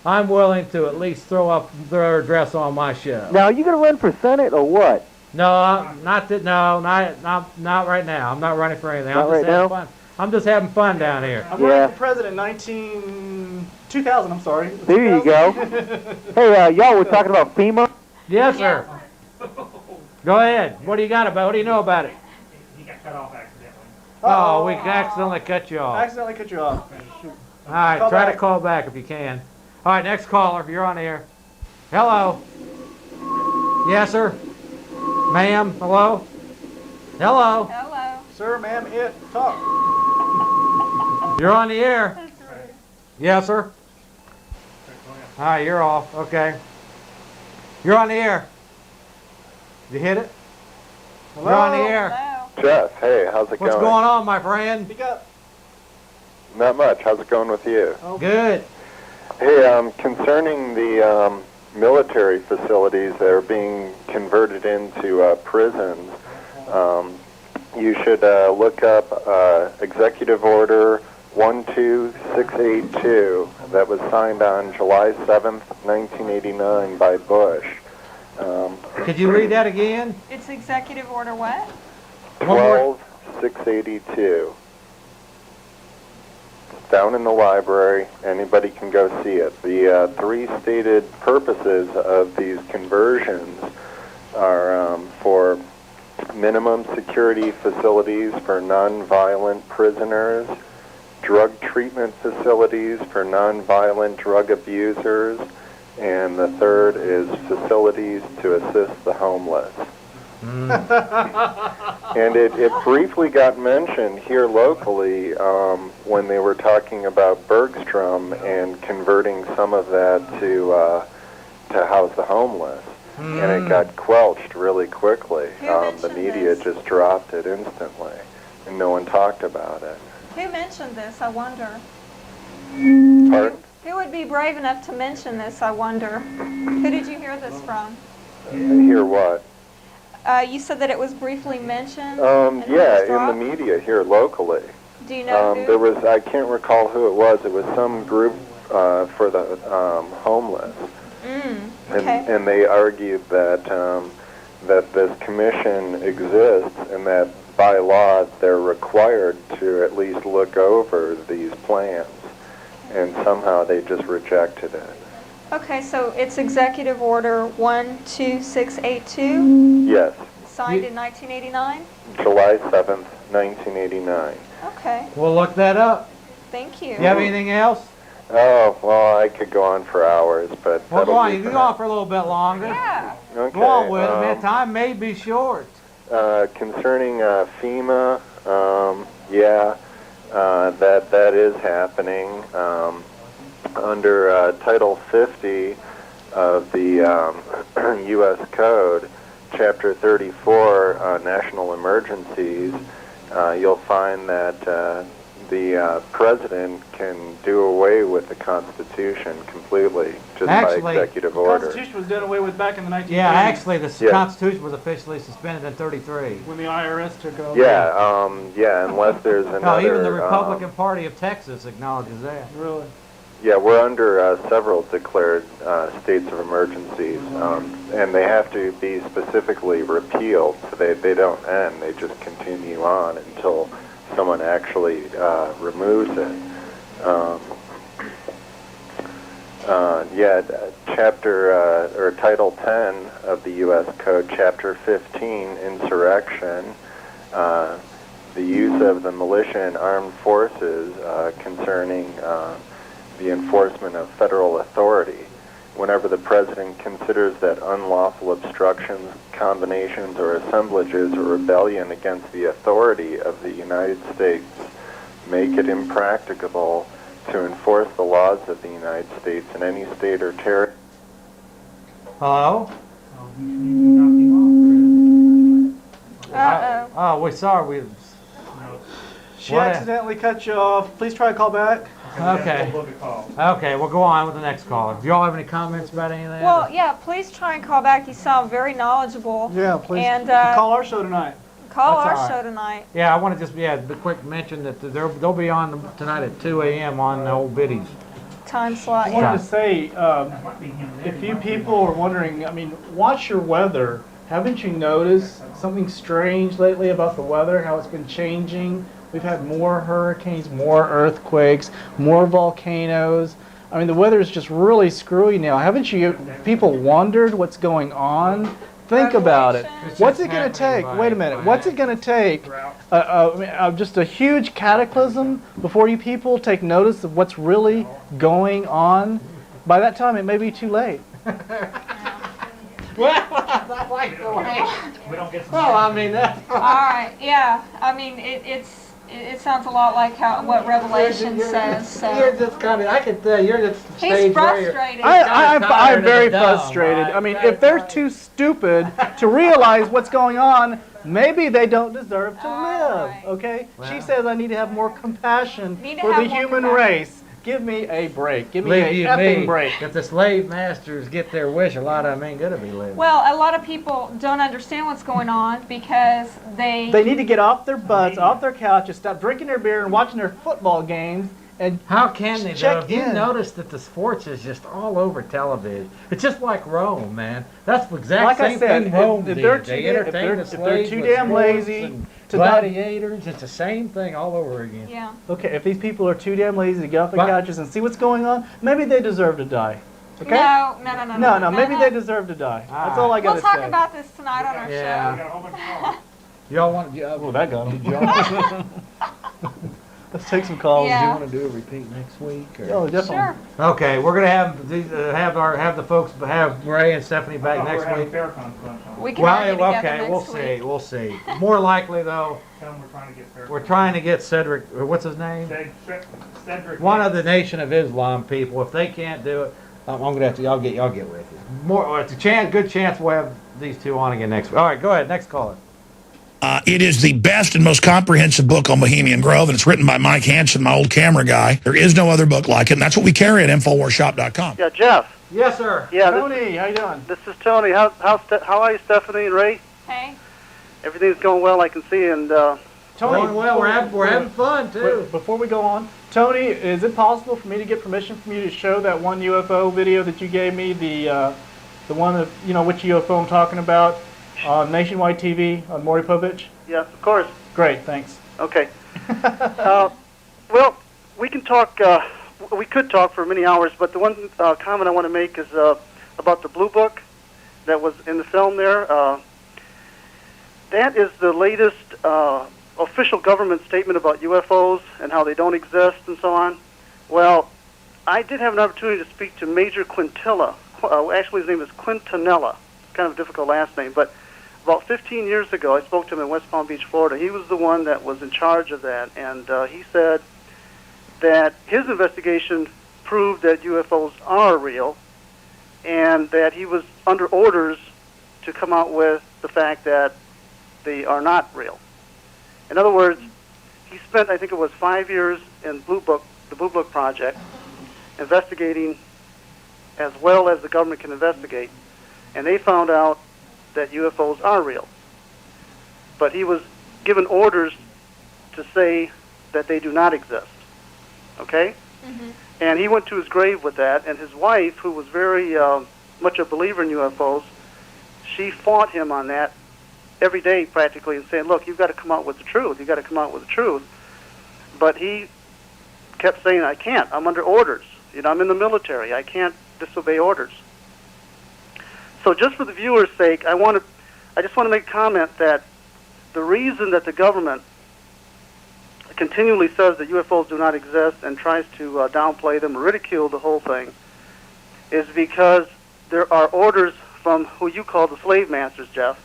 I'm willing to at least throw up their address on my show. Now, are you going to run for Senate or what? No, not right now. I'm not running for anything. Not right now? Fun. I'm just having fun down here. I'm running for president 2000, I'm sorry. There you go. Hey, y'all were talking about FEMA? Yes, sir. Go ahead. What do you got about? What do you know about it? He got cut off accidentally. Oh, we accidentally cut you off. Accidentally cut you off. Shoot. All right, Call try back. to call back if you can. All right, next caller, you're on the air. Hello. Yes, sir. Ma'am, hello? Hello. Hello. Sir, ma'am, talk. You're on the air. Yes, sir. All right, you're off. Okay. You're on the air. Did you hit it? You're on the air. Jeff, hey, how's it What's going? going on, my friend? Speak up. Not much. How's it going with you? Good. Hey, concerning the military facilities that are being converted into prisons, you should look up Executive Order 12682 that was signed on July 7th, 1989 by Bush. Could you read that again? It's Executive Order what? 12682. It's down in the library. Anybody can go see it. The three stated purposes of these conversions are for minimum security facilities for nonviolent prisoners, drug treatment facilities for nonviolent drug abusers, and the third is facilities to assist the homeless. And it briefly got mentioned here locally when they were talking about Bergstrom and converting some of that to house the homeless. And it got quelched really quickly. The media just dropped it instantly, and no one talked about it. Who mentioned this, I wonder? Pardon? Who would be brave enough to mention this, I wonder? Who did you hear this from? Hear what? You said that it was briefly mentioned? Yeah, in the media here locally. Do you know who? There was, I can't recall who it was. It was some group for the homeless. Okay. And they argued that that this commission exists and that by law they're required to at least look over these plans. And somehow they just rejected it. Okay, so it's Executive Order 12682? Yes, Signed in 1989? July 7th, 1989. Okay, We'll look that up. thank you. You have anything else? Oh, well, I could go on for hours, but Well, go that'll on. be You for can go on for a little bit longer. Yeah. Okay. Go on with it, man. Time may be short. Concerning FEMA, that is happening under Title 50 of the U.S. Code, Chapter 34, National Emergencies. You'll find that the president can do away with the Constitution completely just by executive order. The Constitution was done away with back in the 1930s. Yeah, actually, the Yes. Constitution was officially suspended in '33. When the IRS took over. Yeah, unless there's another... No, even the Republican Party of Texas acknowledges that. Really? Yeah, we're under several declared states of emergencies, and they have to be specifically repealed, so they don't end. They just continue on until someone actually removes it. Chapter or Title 10 of the U.S. Code, Chapter 15, Insurrection, the use of the militia and armed forces concerning the enforcement of federal authority. Whenever the president considers that unlawful obstructions, combinations, or assemblages or rebellion against the authority of the United States make it impracticable to enforce the laws of the United States in any state or territory Hello? Uh-oh. Oh, we sorry. She What? accidentally cut you off. Please try to call back. Okay. Okay, we'll go on with the next caller. Do y'all have any comments about any of that? Well, yeah, please try and call back. You sound very knowledgeable. Yeah, please. And call our show tonight. call That's our all right. show tonight. Yeah, I want to just a quick mention that they'll be on tonight at 2 a.m. on the old biddies. Time slot. I wanted to say, if you people are wondering, I mean, watch your weather. Haven't you noticed something strange lately about the weather, how it's been changing? We've had more hurricanes, more earthquakes, more volcanoes. I mean, the weather is just really screwy now. Haven't you people wondered what's going on? Think about it. What's it going to take? Wait a minute. What's it going to take? Just a huge cataclysm before you people take notice of what's really going on? By that time, it may be too late. Well, I like the way. We don't get some. Well, I mean, that's All right. Yeah. I mean, it sounds a lot like what Revelation says. So. You're just kind of, I can tell you're just He's frustrated. I'm very frustrated. I mean, if they're too stupid to realize what's going on, maybe they don't deserve to live, okay? She says I need to have more compassion for the human race. Give me a break. Give me a effing break. If the slave masters get their wish, a lot of them ain't going to be living. Well, a lot of people don't understand what's going on because they need to get off their butts, off their couches, stop drinking their beer and watching their football games. And how can they, though? check If you in. notice that the sports is just all over television. It's just like Rome, man. That's the exact Like same I said, thing Rome if did. they're too They da- if entertained they're- the if they're slaves too with damn sports lazy and to not- gladiators. It's the same thing all over again. Yeah. Okay, if these people are too damn lazy to get off their couches and see what's going on, maybe they deserve to die. Okay? No. Maybe they deserve to die. That's all I got to We'll say. talk about this tonight on our Yeah. show. Y'all want? Well, that got him. Did y'all? Let's take some calls. Yeah. Do you want to do a repeat next week? Or? Oh, definitely. Sure. Okay, we're gonna have the folks have Ray and Stephanie back next week. We can argue together okay, next we'll week. see. We'll see. More likely though, Tell them we're trying to get fair. we're trying to get Cedric. Or what's his name? Cedric. One of the Nation of Islam people. If they can't do it, I'm gonna have to. I'll get with you. More. It's a good chance we'll have these two on again next week. All right, go ahead. Next caller. It is the best and most comprehensive book on Bohemian Grove, and it's written by Mike Hanson, my old camera guy. There is no other book like it, and that's what we carry at InfoWarsShop.com. Yeah, Jeff. Yes, sir. Yeah, Tony, how you doing? This is Tony. How are you, Stephanie and Ray? Hey. Everything's going well, I can see. And Tony, Going well. We're having fun too. Before we go on, Tony, is it possible for me to get permission from you to show that one UFO video that you gave me, the one of which UFO I'm talking about on Nationwide TV on Maury Povich? yes, of course. Great, thanks. Okay. Well, we can talk. We could talk for many hours, but the one comment I want to make is about the Blue Book that was in the film there. That is the latest official government statement about UFOs and how they don't exist and so on. Well, I did have an opportunity to speak to Major Quintilla. Actually, his name is Quintanilla. Kind of a difficult last name, but about 15 years ago, I spoke to him in West Palm Beach, Florida. He was the one that was in charge of that, and he said that his investigation proved that UFOs are real, and that he was under orders to come out with the fact that they are not real. In other words, he spent, I think it was 5 years in the Blue Book Project, investigating as well as the government can investigate, and they found out that UFOs are real. But he was given orders to say that they do not exist. Okay? Mm-hmm. And he went to his grave with that, and his wife, who was very much a believer in UFOs, she fought him on that every day practically and saying, look, you've got to come out with the truth. You've got to come out with the truth. But he kept saying, I can't. I'm under orders. I'm in the military. I can't disobey orders. So just for the viewer's sake, I just want to make a comment that the reason that the government continually says that UFOs do not exist and tries to downplay them or ridicule the whole thing is because there are orders from who you call the slave masters, Jeff,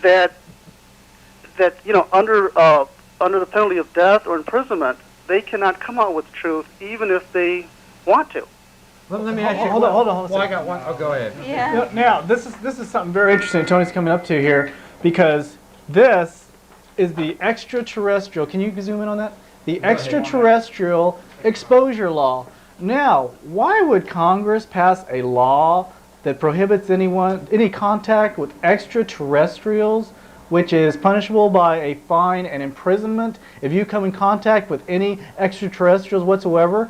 that under the penalty of death or imprisonment, they cannot come out with the truth even if they want to. Let me ask you. Hold on. Well, I got one. Oh, go ahead. Yeah. Now, this is something very interesting Tony's coming up to here, because this is the extraterrestrial. Can you zoom in on that? The extraterrestrial exposure law. Now, why would Congress pass a law that prohibits any contact with extraterrestrials, which is punishable by a fine and imprisonment if you come in contact with any extraterrestrials whatsoever?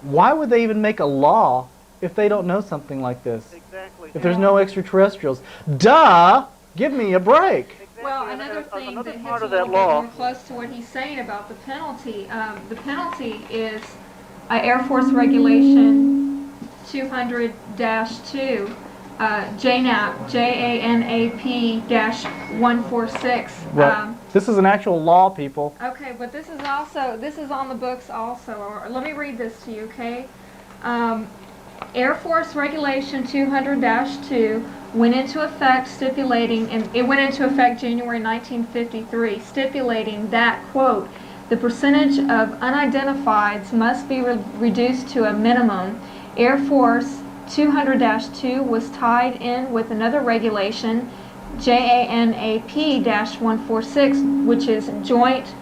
Why would they even make a law if they don't know something like this? Exactly. If there's no extraterrestrials. Duh! Give me a break. Well, another thing that hits part a of little that bit law- more close to what he's saying about the penalty. The penalty is Air Force Regulation 200-2, JANAP, JANAP-146. Right. This is an actual law, people. Okay, but this is on the books also. Or let me read this to you, okay? Air Force Regulation 200-2 went into effect stipulating, and it went into effect January 1953, stipulating that, quote, the percentage of unidentifieds must be reduced to a minimum. Air Force 200-2 was tied in with another regulation, JANAP-146, which is Joint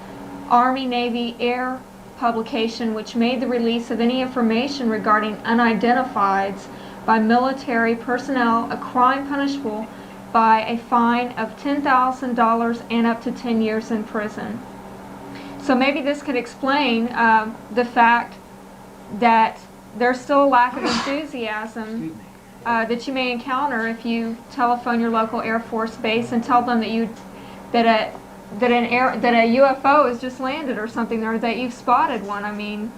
Army-Navy Air publication, which made the release of any information regarding unidentifieds by military personnel a crime punishable by a fine of $10,000 and up to 10 years in prison. So maybe this could explain the fact that there's still a lack of enthusiasm that you may encounter if you telephone your local Air Force base and tell them that a UFO has just landed or something, or that you've spotted one. I mean,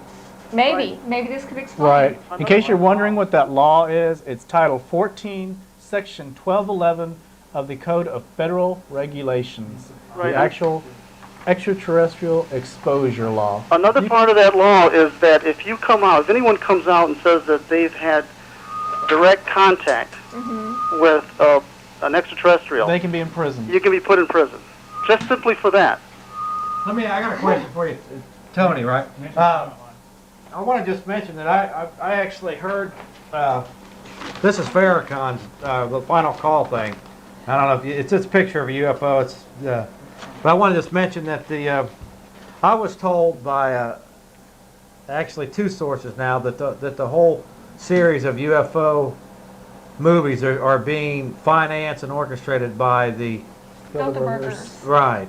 maybe this could explain. Right. In case you're wondering what that law is, it's Title 14, Section 1211 of the Code of Federal Regulations, Right. the actual extraterrestrial exposure law. Another part of that law is that if anyone comes out and says that they've had direct contact with an extraterrestrial, They can be imprisoned. you can be put in prison. Just simply for that. I got a question for you, Tony, right? I want to just mention that I actually heard, this is Farrakhan's, the final call thing. I don't know if it's this picture of a UFO. But I want to just mention that I was told by actually two sources now that the whole series of UFO movies are being financed and orchestrated by the Bilderbergers. Right.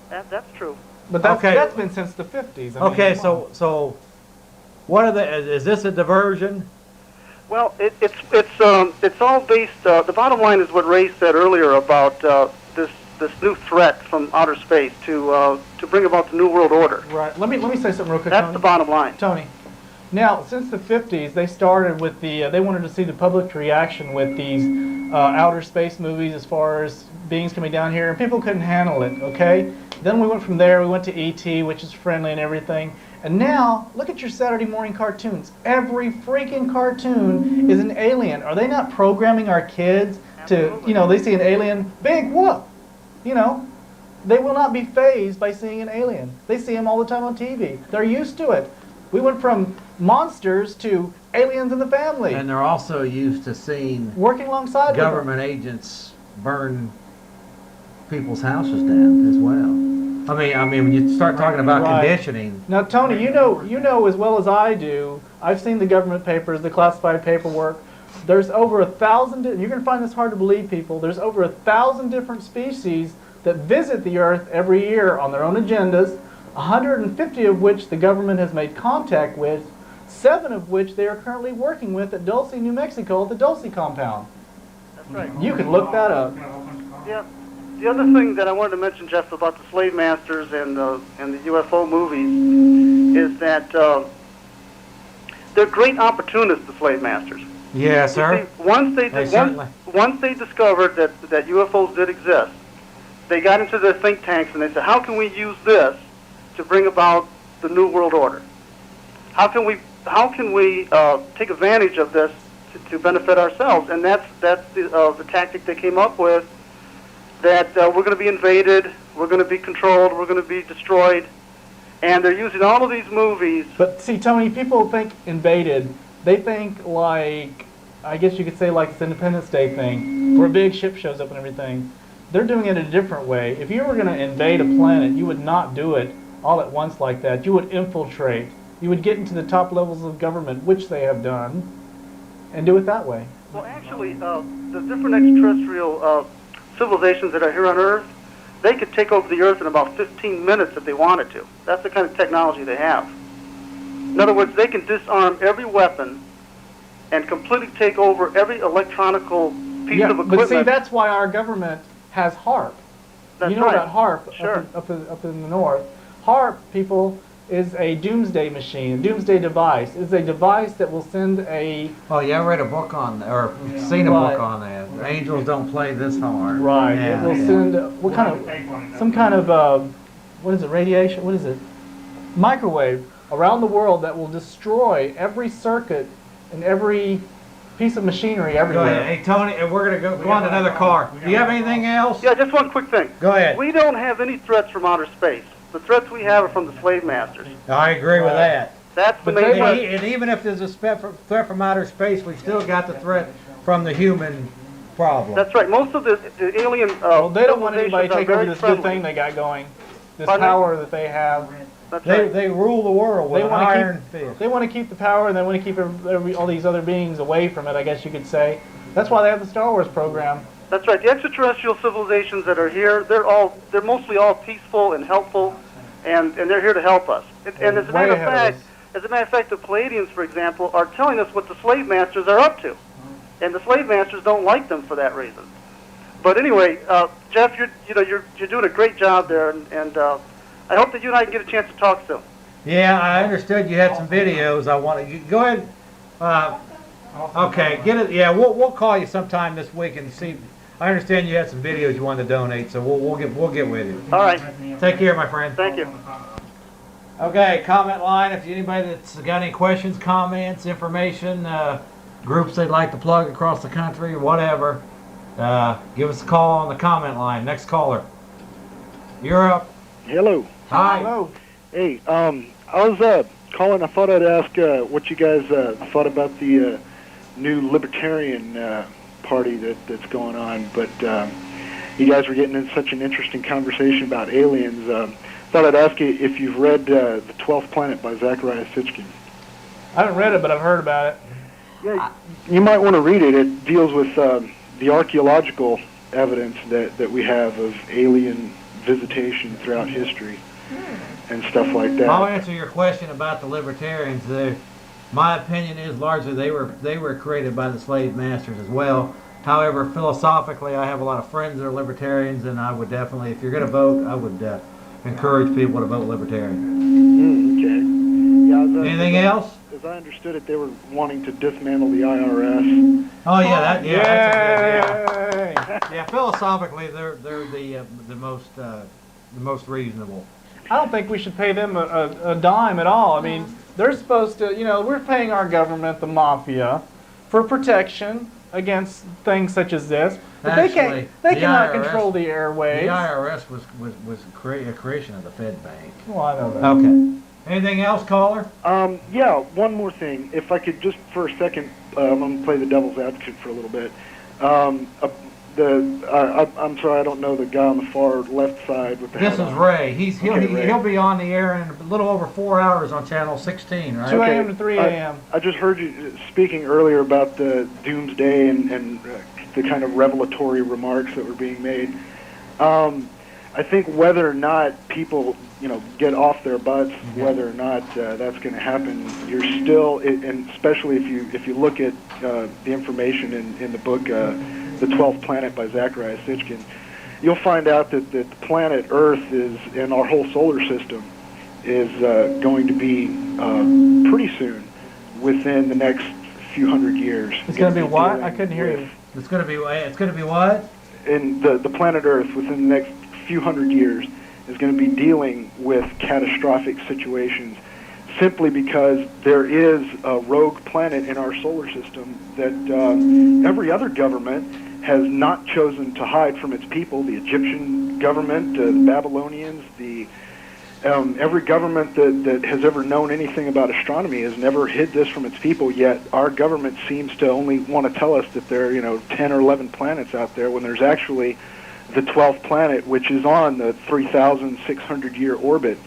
That's true. But that's been since the 50s. I mean, Okay, come on. so what are is this a diversion? Well, it's all based. The bottom line is what Ray said earlier about this new threat from outer space to bring about the New World Order. Right. Let me say something real quick. That's Tony. the bottom line. Tony. Now, since the 50s, they started with they wanted to see the public reaction with these outer space movies as far as beings coming down here, and people couldn't handle it, okay? Then we went from there, we went to E.T., which is friendly and everything, and now, look at your Saturday morning cartoons. Every freaking cartoon is an alien. Are they not programming our kids to, they see an alien, big whoop, they will not be fazed by seeing an alien. They see them all the time on TV. They're used to it. We went from monsters to aliens in the family. And they're also used to seeing working alongside government agents burn people's houses down as well. I mean, when you start talking about conditioning. Now, Tony, you know as well as I do. I've seen the government papers, the classified paperwork. There's over 1,000. You're going to find this hard to believe, people. There's over 1,000 different species that visit the Earth every year on their own agendas. 150 of which the government has made contact with. 7 of which they are currently working with at Dulce, New Mexico, at the Dulce compound. That's right. You can look that up. Yeah. The other thing that I wanted to mention, Jeff, about the slave masters and the UFO movies is that they're great opportunists, the slave masters. Yes, sir. See, once they discovered that UFOs did exist, they got into their think tanks and they said, how can we use this to bring about the New World Order? How can we take advantage of this to benefit ourselves? And that's the tactic they came up with. That we're going to be invaded, we're going to be controlled, we're going to be destroyed, and they're using all of these movies. But see, Tony, people think invaded. They think like, I guess you could say like this Independence Day thing, where a big ship shows up and everything. They're doing it a different way. If you were going to invade a planet, you would not do it all at once like that. You would infiltrate. You would get into the top levels of government, which they have done, and do it that way. Well, actually, the different extraterrestrial civilizations that are here on Earth, they could take over the Earth in about 15 minutes if they wanted to. That's the kind of technology they have. In other words, they can disarm every weapon and completely take over every electronical piece of equipment. But see, that's why our government has HARP. That's you know right. about HARP Sure. up in the north. HARP, people, is a doomsday machine, a doomsday device. It's a device that will send a... Oh, yeah, I read a book on, or seen a book on that. Angels don't play this hard. Right. Yeah, it will send, what kind of, some kind of, what is it, radiation? What is it? Microwave around the world that will destroy every circuit and every piece of machinery everywhere. Go ahead. Hey, Tony, we're going to go on to another car. Do you have anything else? Yeah, just one quick thing. Go ahead. We don't have any threats from outer space. The threats we have are from the slave masters. I agree with that. That's the But main and even if there's a threat from outer space, we've still got the threat from the human problem. That's right. Most of the alien Well, they don't want anybody to civilizations are take over very this friendly. good thing they got going. This Pardon me? power that they have. That's right. They rule the world with an iron fist. They want to keep the power, and they want to keep all these other beings away from it, I guess you could say. That's why they have the Star Wars program. That's right. The extraterrestrial civilizations that are here, they're mostly all peaceful and helpful, and they're here to help us. And as a matter of fact, the Palladians, for example, are telling us what the slave masters are up to, and the slave masters don't like them for that reason. But anyway, Jeff, you're doing a great job there, and I hope that you and I can get a chance to talk soon. Yeah, I understood you had some videos. I want to go ahead. Okay, get it. Yeah, we'll call you sometime this week and see. I understand you had some videos you wanted to donate, so we'll get with you. All right. Take care, my friend. Thank you. Okay, comment line. If anybody that's got any questions, comments, information, groups they'd like to plug across the country, whatever, give us a call on the comment line. Next caller. You're up. Hello. Hi. Hello. Hey, I was calling. I thought I'd ask what you guys thought about the new libertarian party that's going on. But you guys were getting in such an interesting conversation about aliens. Thought I'd ask you if you've read The 12th Planet by Zecharia Sitchin. I haven't read it, but I've heard about it. Yeah, you might want to read it. It deals with the archaeological evidence that we have of alien visitation throughout history and stuff like that. I'll answer your question about the libertarians. My opinion is largely they were created by the slave masters as well. However, philosophically, I have a lot of friends that are libertarians, and I would definitely, if you're going to vote, I would encourage people to vote libertarian. Okay. Yeah, Anything else? As I understood it, they were wanting to dismantle the IRS. Oh yeah, yeah. Philosophically, they're the most reasonable. I don't think we should pay them a dime at all. I mean, they're supposed to, we're paying our government, the mafia, for protection against things such as this. But Actually, they cannot IRS control the airwaves. The IRS was a creation of the Fed Bank. Well, I know that. Okay. Anything else, caller? Yeah, one more thing. If I could just for a second, I'm going to play the devil's advocate for a little bit. I'm sorry, I don't know the guy on the far left side with the This hat is on. Ray. Ray. He'll be on the air in a little over 4 hours on channel 16, right? 2 a.m. to 3 a.m. I just heard you speaking earlier about the doomsday and the kind of revelatory remarks that were being made. I think whether or not people, get off their butts, whether or not that's going to happen, you're still, and especially if you look at the information in the book, The 12th Planet by Zecharia Sitchin, you'll find out that the planet Earth is, and our whole solar system, is going to be pretty soon, within the next few hundred years. It's going to be what? I couldn't hear you. It's going to be what? In the planet Earth, within the next few hundred years, is going to be dealing with catastrophic situations simply because there is a rogue planet in our solar system that every other government has not chosen to hide from its people. The Egyptian government, the Babylonians, the Every government that has ever known anything about astronomy has never hid this from its people, yet our government seems to only want to tell us that there are, 10 or 11 planets out there when there's actually the 12th planet, which is on the 3,600-year orbit,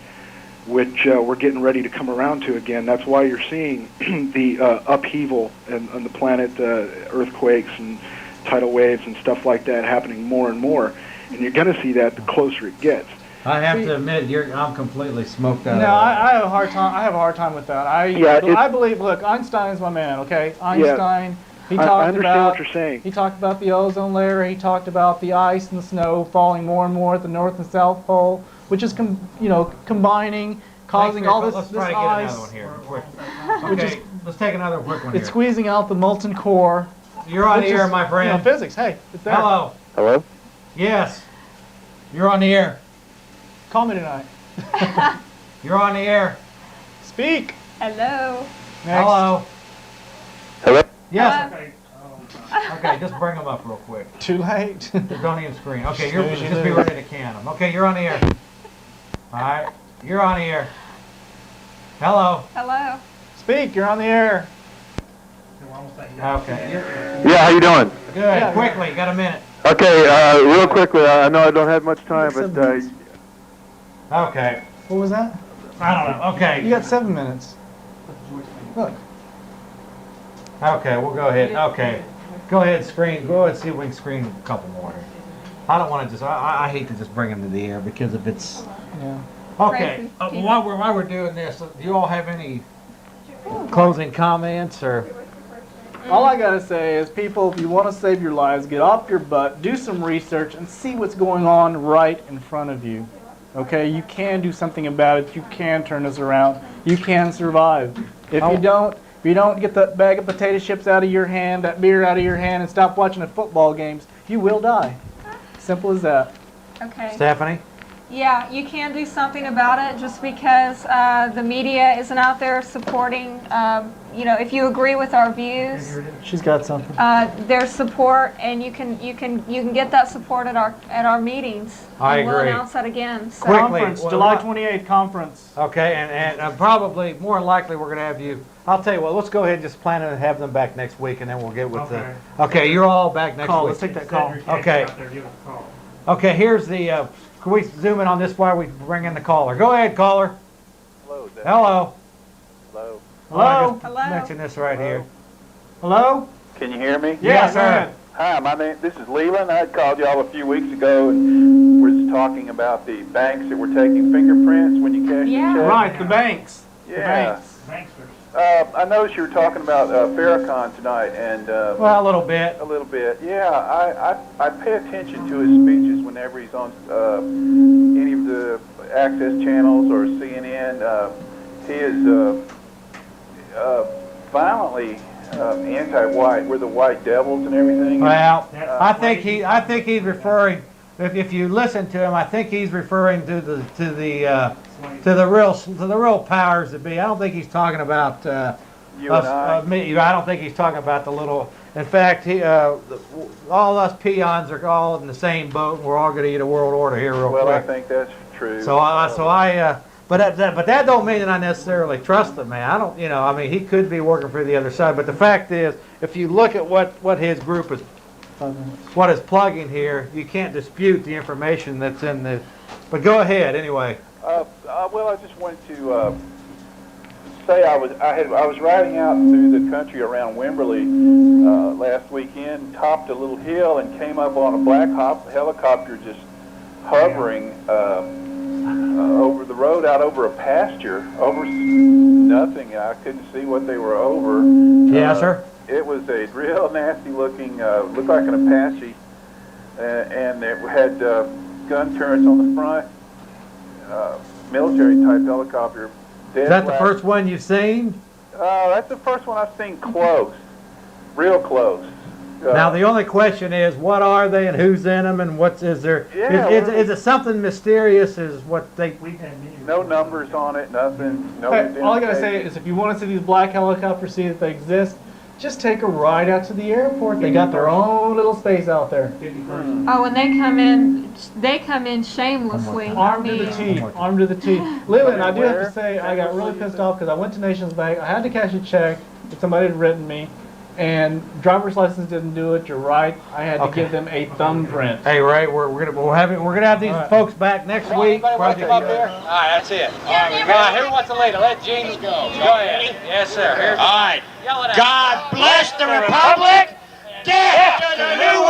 which we're getting ready to come around to again. That's why you're seeing the upheaval on the planet, earthquakes and tidal waves and stuff like that happening more and more. And you're going to see that the closer it gets. I have to admit, I'm completely smoked out. No, I have a hard time. I have a hard time with that. I believe. Look, Einstein's my man. Okay, Einstein. He talked I understand what you're saying. He talked about the ozone layer. He talked about the ice and the snow falling more and more at the North and South Pole, which is combining, causing all this Let's this try to ice. get another one here. Okay, let's take another quick one here. It's squeezing out the molten core. You're on the air, my friend. Physics. Hey, it's there. Hello. Hello? Yes. You're on the air. Call me tonight. You're on the air. Speak. Hello. Next. Hello. Hello? Yes. Okay, just bring them up real quick. Too late. Don't even screen. Okay, just be ready to can them. Okay, you're on the air. All right, you're on the air. Hello. Hello. Speak. You're on the air. Okay. Yeah, how you doing? Good. Yeah, Quickly, got a minute. Okay, real quickly, I know I don't have much time, but Okay. What was that? I don't know. Okay. You got 7 minutes. Look. Okay, we'll go ahead. Okay. Go ahead, screen. Go ahead and see if we can screen a couple more here. I don't want to just, I hate to just bring them to the air because if it's... Yeah. Okay, while we're doing this, do you all have any closing comments or... All I gotta say is, people, if you want to save your lives, get off your butt, do some research, and see what's going on right in front of you. Okay, you can do something about it. You can turn this around. You can survive. If you don't get that bag of potato chips out of your hand, that beer out of your hand, and stop watching the football games, you will die. Simple as that. Okay. Stephanie? Yeah, you can do something about it just because the media isn't out there supporting, if you agree with our views, She's got something. there's support, and you can get that support at our meetings. I and we'll agree. announce that again. So. Conference, July 28th conference. Okay, and probably, more than likely, we're going to have you, I'll tell you what, let's go ahead and just plan to have them back next week, and then we'll get with Okay, you're all back next week. Let's take that call. Okay. Okay, here's the, can we zoom in on this while we bring in the caller? Go ahead, caller. Hello. Hello. Hello. Hello. Hello. Mention this right here. Hello? Can you hear me? Yes, sir. Hi, this is Leland. I had called y'all a few weeks ago and was talking about the banks that were taking fingerprints when you cash your check. Right, the banks. Yeah. I noticed you were talking about Farrakhan tonight, and Well, a little bit. a little bit. Yeah, I pay attention to his speeches whenever he's on any of the access channels or CNN. He is violently anti-white. We're the white devils and everything. Well, I think he's referring. If you listen to him, I think he's referring to the real powers that be. I don't think he's talking about You and I. me. I don't think he's talking about the little. In fact, all us peons are all in the same boat, and we're all going to get a world order here real quick. Well, I think that's true. But that don't mean that I necessarily trust the man. I don't, I mean, he could be working for the other side. But the fact is, if you look at what his group is, what is plugging here, you can't dispute the information that's in the. But go ahead anyway. Well, I just wanted to say I was riding out through the country around Wimberley last weekend, topped a little hill, and came up on a black helicopter just hovering over the road, out over a pasture, over nothing. I couldn't see what they were over. Yes, sir. It was a real nasty looking, looked like an Apache, and it had gun turrets on the front, military type helicopter. Is that the first one you've seen? That's the first one I've seen close, real close. Now the only question is, what are they and who's in them and is there? Yeah, is it something mysterious? Is what they? No numbers on it, nothing. No Hey, all I gotta say is, if you want to see these black helicopters, see that they exist, just take a ride out to the airport. They got their own little space out there. Oh, and they come in shamelessly. Armed to the teeth, armed to the teeth. Lillian, I do have to say, I got really pissed off because I went to Nations Bank. I had to cash a check that somebody had written me, and driver's license didn't do it. You're right. I had to give them a thumbprint. Hey, Ray, we're gonna have these folks back next week. Anybody want to come up here? All right, that's it. All right, who wants to lead it? Let Gene go. Go ahead. Yes, sir. All right. God bless the Republic. Get to the new